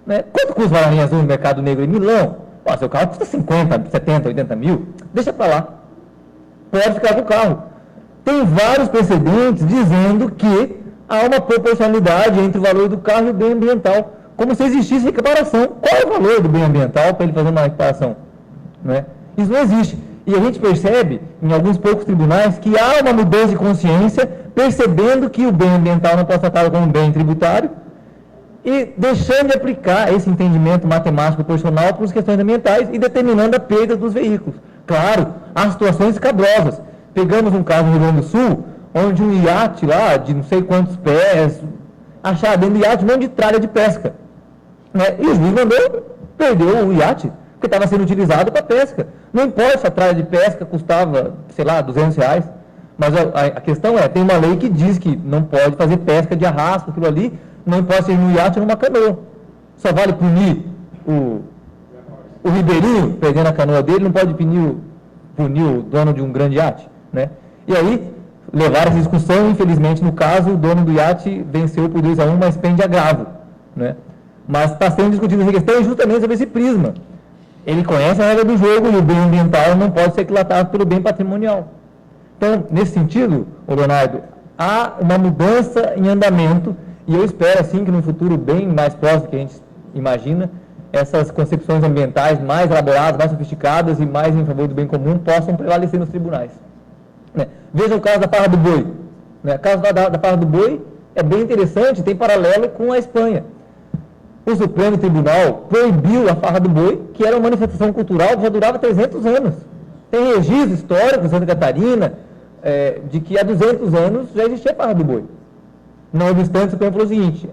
né? Quanto custa a ararinha azul no mercado negro em Milão? Ó, seu carro custa 50, 70, 80 mil, deixa para lá. Pode ficar com o carro. Tem vários precedentes dizendo que há uma proporcionalidade entre o valor do carro e o bem ambiental, como se existisse equiparação. Qual é o valor do bem ambiental para ele fazer uma equiparação? Né? Isso não existe. E a gente percebe, em alguns poucos tribunais, que há uma mudança de consciência, percebendo que o bem ambiental não pode ser tratado como um bem tributário, e deixando de aplicar esse entendimento matemático proporcional para as questões ambientais e determinando a perda dos veículos. Claro, há situações escabrosas. Pegamos um caso no Rio Grande do Sul, onde um iate lá, de não sei quantos pés, acharam dentro do iate um monte de tralha de pesca. Né? E o juiz perdeu o iate, porque estava sendo utilizado para pesca. Não importa se a tralha de pesca custava, sei lá, R$200, mas a questão é, tem uma lei que diz que não pode fazer pesca de arrasto, aquilo ali, não importa se no iate ou numa canoa. Só vale punir o ribeirinho perdendo a canoa dele, não pode punir o dono de um grande iate. Né? E aí, levaram essa discussão, infelizmente, no caso, o dono do iate venceu por 2-1, mas pende agravo. Né? Mas está sendo discutida essa questão justamente sobre esse prisma. Ele conhece a regra do jogo e o bem ambiental não pode ser equilatado pelo bem patrimonial. Então, nesse sentido, Leonardo, há uma mudança em andamento e eu espero, assim, que no futuro bem mais próximo que a gente imagina, essas concepções ambientais mais elaboradas, mais sofisticadas e mais em favor do bem comum possam prevalecer nos tribunais. Né? Veja o caso da farra do boi. Né? O caso da farra do boi é bem interessante, tem paralelo com a Espanha. O Supremo Tribunal proibiu a farra do boi, que era uma manifestação cultural que já durava 300 anos. Tem registro histórico em Santa Catarina de que há 200 anos já existia a farra do boi. Não obstante, o Supremo falou o seguinte,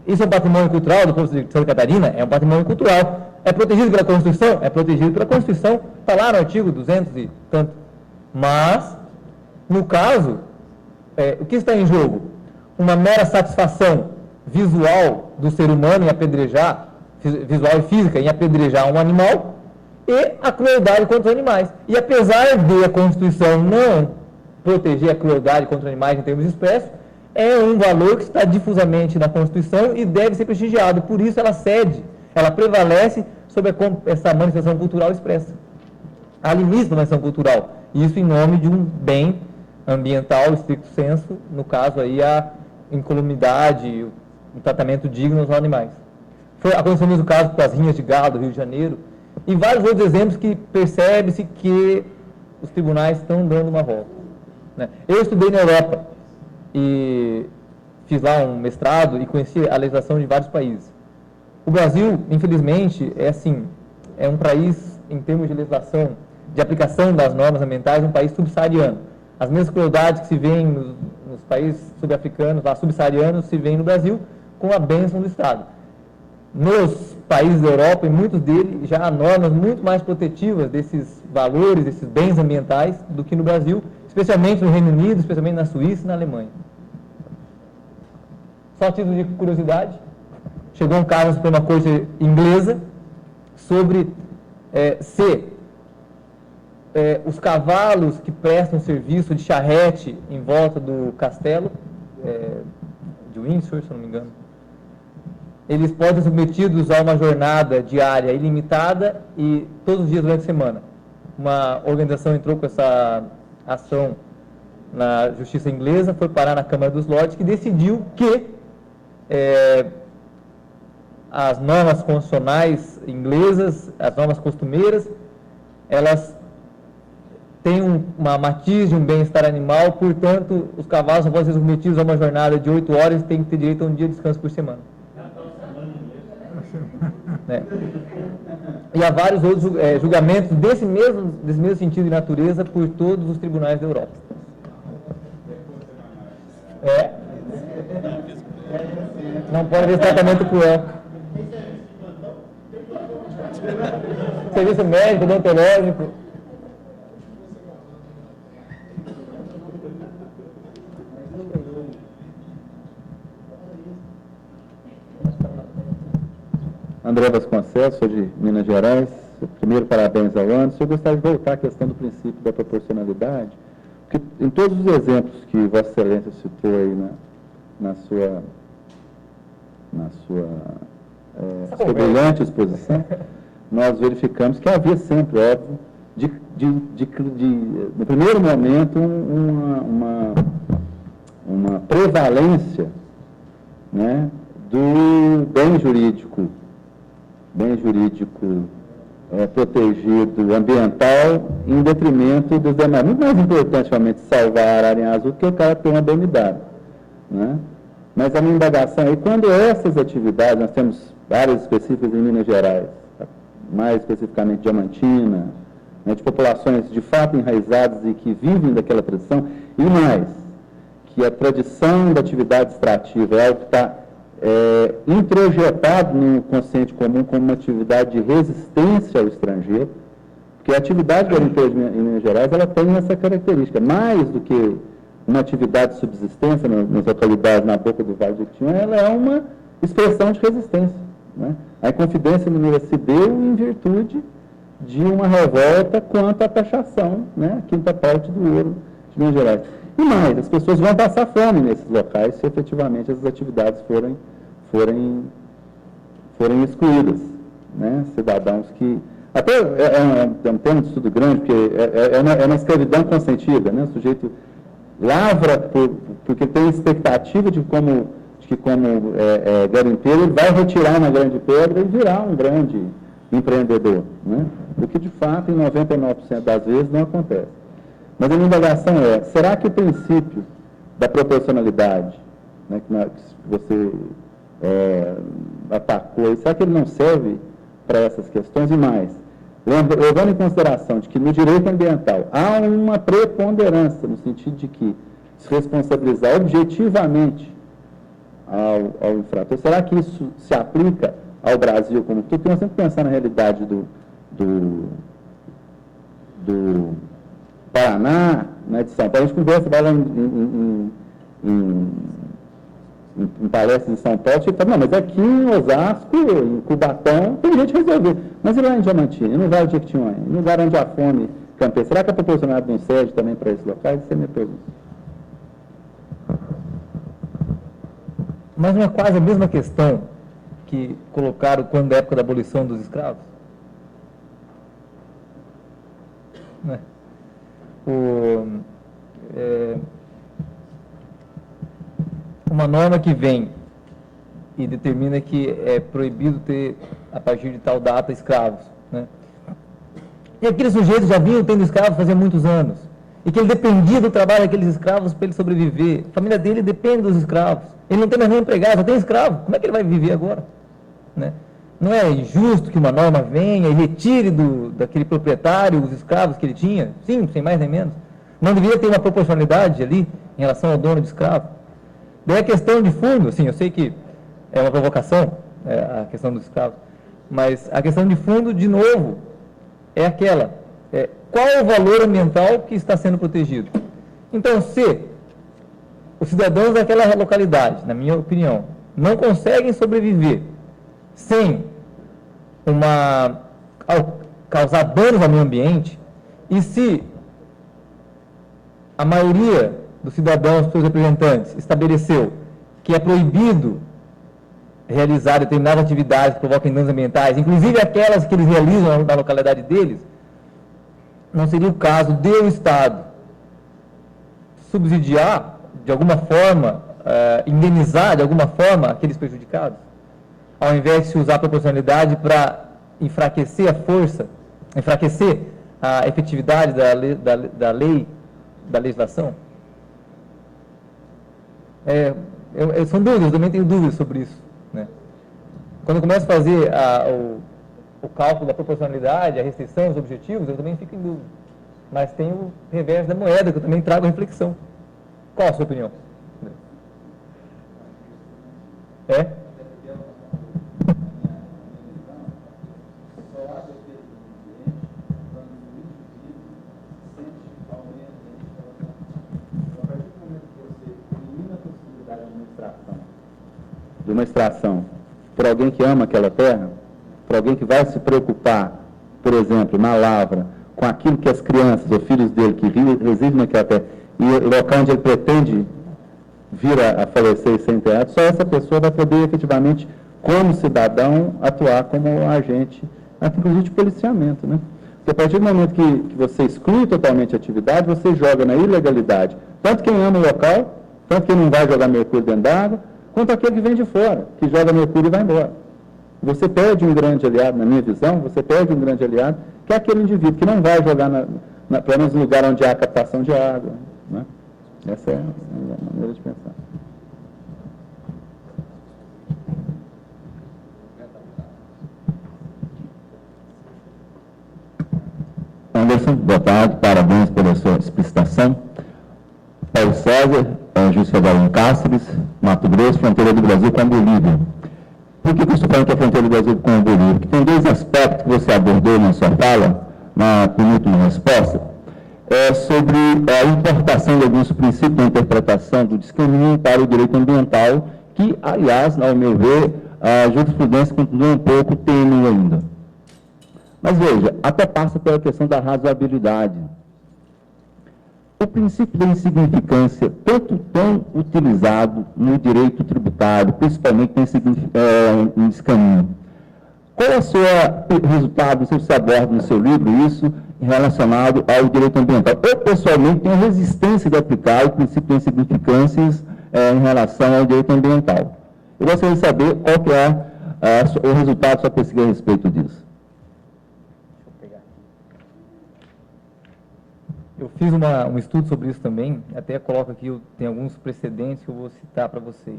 isso é um patrimônio cultural do povo de Santa Catarina? É um patrimônio cultural. É protegido pela Constituição? É protegido pela Constituição. Está lá no artigo 200 e tanto. Mas, no caso, o que está em jogo? Uma mera satisfação visual do ser humano em apedrejar, visual e física em apedrejar um animal, e a crueldade contra os animais. E apesar de a Constituição não proteger a crueldade contra os animais em termos expressos, é um valor que está difusamente na Constituição e deve ser prestigiado. Por isso ela cede, ela prevalece sobre essa manifestação cultural expressa. Há limites para a manifestação cultural. Isso em nome de um bem ambiental, estricto sensu, no caso aí a incolumidade, um tratamento digno aos animais. Aconteceu o mesmo caso com as rinhas de gado do Rio de Janeiro, e vários outros exemplos que percebe-se que os tribunais estão dando uma volta. Né? Eu estudei na Europa e fiz lá um mestrado e conheci a legislação de vários países. O Brasil, infelizmente, é um país, em termos de legislação, de aplicação das normas ambientais, um país subsaariano. As mesmas crueldades que se vêem nos países sul-africanos, lá subsaarianos, se vêem no Brasil, com a bênção do Estado. Nos países da Europa, em muitos deles, já há normas muito mais protetivas desses valores, desses bens ambientais, do que no Brasil, especialmente no Reino Unido, especialmente na Suíça e na Alemanha. Só a título de curiosidade, chegou um caso na Suprema Corte inglesa sobre se os cavalos que prestam serviço de charrete em volta do castelo de Windsor, se não me engano, eles podem ser submetidos a uma jornada diária ilimitada e todos os dias durante a semana. Uma organização entrou com essa ação na justiça inglesa, foi parar na Câmara dos Lordes, que decidiu que as normas constitucionais inglesas, as normas costumeiras, elas têm uma matiz de um bem-estar animal, portanto, os cavalos não podem ser submetidos a uma jornada de 8 horas e têm que ter direito a um dia de descanso por semana. Né? E há vários outros julgamentos desse mesmo sentido de natureza por todos os tribunais da Europa. Não pode haver tratamento cruel. Serviço médico, odontológico. André Vasconcelos, sou de Minas Gerais. Primeiro, parabéns ao Anderson. Eu gostaria de voltar à questão do princípio da proporcionalidade, porque em todos os exemplos que Vossa Excelência citou aí na sua brilhante exposição, nós verificamos que havia sempre, óbvio, no primeiro momento, uma prevalência, né, do bem jurídico protegido ambiental em detrimento dos demais. Muito mais importante, realmente, salvar a área azul do que o cara ter uma bem dada, né? Mas a minha indagação é, quando essas atividades, nós temos áreas específicas em Minas Gerais, mais especificamente Diamantina, né, de populações de fato enraizadas e que vivem daquela tradição, e mais, que a tradição da atividade extrativa é algo que está introjetado no consciente comum como uma atividade de resistência ao estrangeiro, porque a atividade garimpeira em Minas Gerais ela tem essa característica, mais do que uma atividade de subsistência nas localidades na boca do Vale do Jequitinhonha, ela é uma expressão de resistência. Né? A Inconfidência Mineira se deu em virtude de uma revolta contra a taxação, né, quinta parte do ouro de Minas Gerais. E mais, as pessoas vão passar fome nesses locais se efetivamente essas atividades forem excluídas. Né? Cidadãos que... Até é um tema de estudo grande, porque é uma escravidão consentida. Né? O sujeito lavra porque tem expectativa de que como garimpeiro ele vai retirar uma grande pedra e virar um grande empreendedor. Né? O que, de fato, em 99% das vezes não acontece. Mas a minha indagação é, será que o princípio da proporcionalidade, né, que você atacou, será que ele não serve para essas questões? E mais, levando em consideração de que no direito ambiental há uma preponderância, no sentido de que se responsabilizar objetivamente ao infrator, será que isso se aplica ao Brasil como tudo? Porque nós temos que pensar na realidade do Paraná, né, de São Paulo. A gente conversa, vai lá em palestras em São Paulo, e fala, não, mas aqui em Osasco, em Cubatão, tem gente que resolver. Mas e lá em Diamantina, e no Vale de Jequitinhonha, no lugar onde há fome campeira, será que a proporcionalidade não serve também para esses locais? Essa é a minha pergunta. Mas não é quase a mesma questão que colocaram quando da época da abolição dos escravos? Não é? Uma norma que vem e determina que é proibido ter, a partir de tal data, escravos. Né? E aqueles sujeitos já vinham tendo escravos fazia muitos anos. E que ele dependia do trabalho daqueles escravos para ele sobreviver. A família dele depende dos escravos. Ele não tem mais nenhum empregado, só tem escravo. Como é que ele vai viver agora? Né? Não é injusto que uma norma venha e retire daquele proprietário os escravos que ele tinha? Sim, sem mais nem menos. Não deveria ter uma proporcionalidade ali em relação ao dono de escravo? Daí a questão de fundo, assim, eu sei que é uma provocação, a questão dos escravos, mas a questão de fundo, de novo, é aquela, qual é o valor ambiental que está sendo protegido? Então, se os cidadãos daquela localidade, na minha opinião, não conseguem sobreviver sem causar danos ao meio ambiente, e se a maioria dos cidadãos, seus representantes, estabeleceu que é proibido realizar determinadas atividades que provoquem danos ambientais, inclusive aquelas que eles realizam na localidade deles, não seria o caso de o Estado subsidiar, de alguma forma, indenizar de alguma forma aqueles prejudicados, ao invés de se usar a proporcionalidade para enfraquecer a força, enfraquecer a efetividade da lei, da legislação? São dúvidas, eu também tenho dúvidas sobre isso. Né? Quando eu começo a fazer o cálculo da proporcionalidade, a restrição, os objetivos, eu também fico em dúvida. Mas tem o reverso da moeda, que eu também trago a reflexão. Qual a sua opinião? De uma extração por alguém que ama aquela terra, por alguém que vai se preocupar, por exemplo, na lavra, com aquilo que as crianças ou filhos dele que residem naquela terra, e o local onde ele pretende vir a falecer e ser enterrado, só essa pessoa vai poder efetivamente, como cidadão, atuar como agente, inclusive de policiamento, né? Porque a partir do momento que você exclui totalmente a atividade, você joga na ilegalidade, tanto quem ama o local, tanto quem não vai jogar mercúrio dentro d'água, quanto aquele que vem de fora, que joga mercúrio e vai embora. Você perde um grande aliado, na minha visão, você perde um grande aliado, que é aquele indivíduo que não vai jogar, pelo menos no lugar onde há captação de água. Né? Essa é a maneira de pensar. Lourenço, boa tarde, parabéns pela sua explicitação. Paulo César, juiz federal em Cáceres, Mato Grosso, fronteira do Brasil com a Bolívia. Por que eu estou falando que é a fronteira do Brasil com a Bolívia? Porque tem dois aspectos que você abordou na sua fala, na penúltima resposta, sobre a importação de alguns princípios da interpretação do discriminante para o direito ambiental, que, aliás, ao meu ver, a jurisprudência continua um pouco tênue ainda. Mas veja, até passa pela questão da razoabilidade. O princípio da insignificância, tanto tão utilizado no direito tributário, principalmente nesse caminho. Qual é o seu resultado, se você aborda no seu livro isso, relacionado ao direito ambiental? Eu, pessoalmente, tenho resistência de aplicar o princípio da insignificância em relação ao direito ambiental. Eu gostaria de saber qual que é o resultado da sua pesquisa a respeito disso. Eu fiz um estudo sobre isso também, até coloco aqui, tem alguns precedentes que eu vou citar para vocês.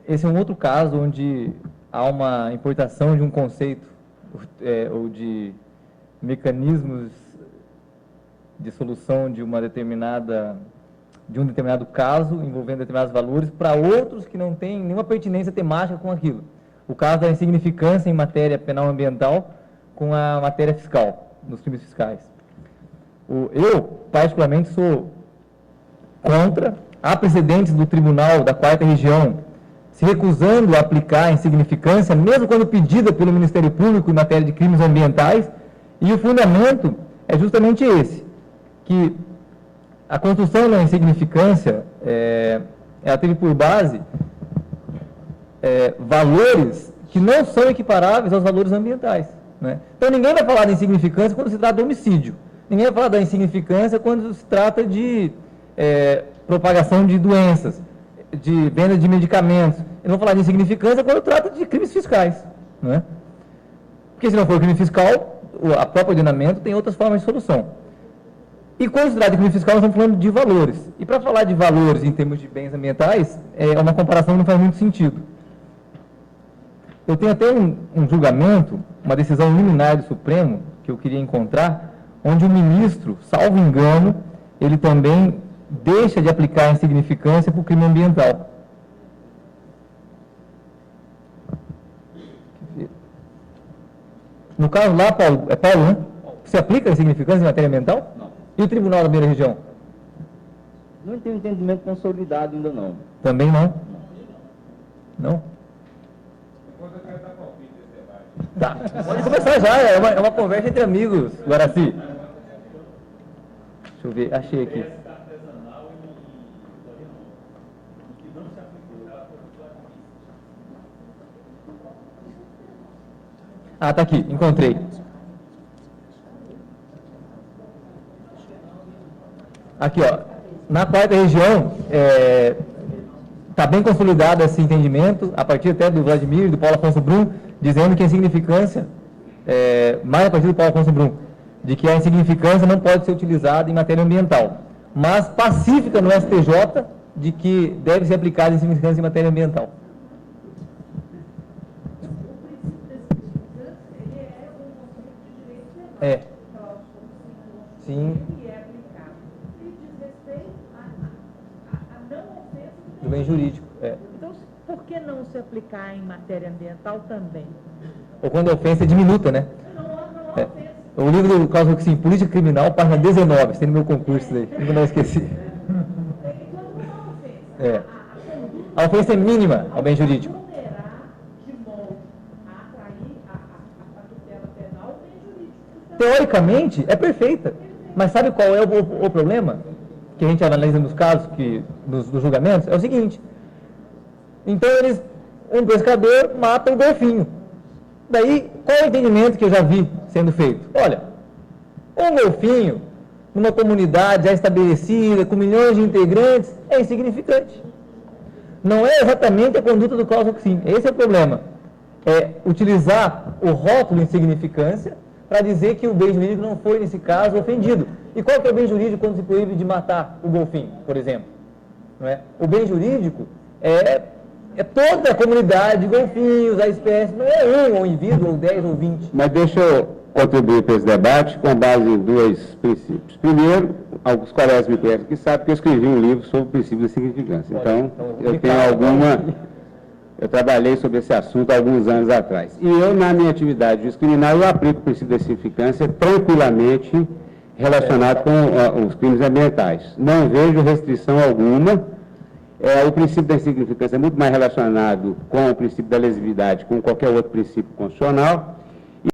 Esse é um outro caso onde há uma importação de um conceito ou de mecanismos de solução de um determinado caso, envolvendo determinados valores, para outros que não têm nenhuma pertinência temática com aquilo. O caso da insignificância em matéria penal ambiental com a matéria fiscal, nos crimes fiscais. Eu, particularmente, sou contra. Há precedentes do Tribunal da 4ª Região se recusando a aplicar a insignificância, mesmo quando pedida pelo Ministério Público em matéria de crimes ambientais, e o fundamento é justamente esse, que a construção da insignificância, ela teve por base valores que não são equiparáveis aos valores ambientais. Né? Então, ninguém vai falar da insignificância quando se trata de homicídio. Ninguém vai falar da insignificância quando se trata de propagação de doenças, de venda de medicamentos. Eles vão falar de insignificância quando trata de crimes fiscais. Né? Porque se não for crime fiscal, o próprio ordenamento tem outras formas de solução. E quando se trata de crime fiscal, nós estamos falando de valores. E para falar de valores em termos de bens ambientais, é uma comparação que não faz muito sentido. Eu tenho até um julgamento, uma decisão liminar do Supremo, que eu queria encontrar, onde o ministro, salvo engano, ele também deixa de aplicar a insignificância para o crime ambiental. No caso lá, Paulo, né? Você aplica a insignificância em matéria ambiental? Não. E o Tribunal da Primeira Região? Não tem entendimento consolidado ainda não. Também não? Não? Tá, pode começar já, é uma conversa entre amigos, Guaraci. Deixa eu ver, achei aqui. Ah, tá aqui, encontrei. Aqui, ó, na 4ª Região, está bem consolidado esse entendimento, a partir até do Vladimir e do Paulo Afonso Brum, dizendo que a insignificância, mais a partir do Paulo Afonso Brum, de que a insignificância não pode ser utilizada em matéria ambiental, mas pacífica no STJ de que deve ser aplicada a insignificância em matéria ambiental. Sim. Do bem jurídico, Então, por que não se aplicar em matéria ambiental também? Ou quando a ofensa é diminuta, né? O livro do Carlos Roxin, Política Criminal, página 19, tem no meu concurso aí, não esqueci. A ofensa é mínima ao bem jurídico. Teoricamente, é perfeita. Mas sabe qual é o problema? Que a gente analisa nos casos, nos julgamentos, é o seguinte. Então, um pescador mata um golfinho. Daí, qual é o entendimento que eu já vi sendo feito? Olha, um golfinho, numa comunidade já estabelecida, com milhões de integrantes, é insignificante. Não é exatamente a conduta do Claus Roxin. Esse é o problema. É utilizar o rótulo insignificância para dizer que o bem jurídico não foi, nesse caso, ofendido. E qual que é o bem jurídico quando se proíbe de matar o golfinho, por exemplo? Não é? O bem jurídico é É toda a comunidade de golfinhos, a espécie, não é ou indivíduo, ou 10, ou 20. Mas deixa eu contribuir para esse debate com base em dois princípios. Primeiro, alguns colegas me conhecem que sabem que eu escrevi um livro sobre o princípio da significância. Então, eu tenho alguma... Eu trabalhei sobre esse assunto há alguns anos atrás. E eu, na minha atividade discriminal, eu aplico o princípio da significância tranquilamente relacionado com os crimes ambientais. Não vejo restrição alguma. O princípio da insignificância é muito mais relacionado com o princípio da lesividade, com qualquer outro princípio constitucional.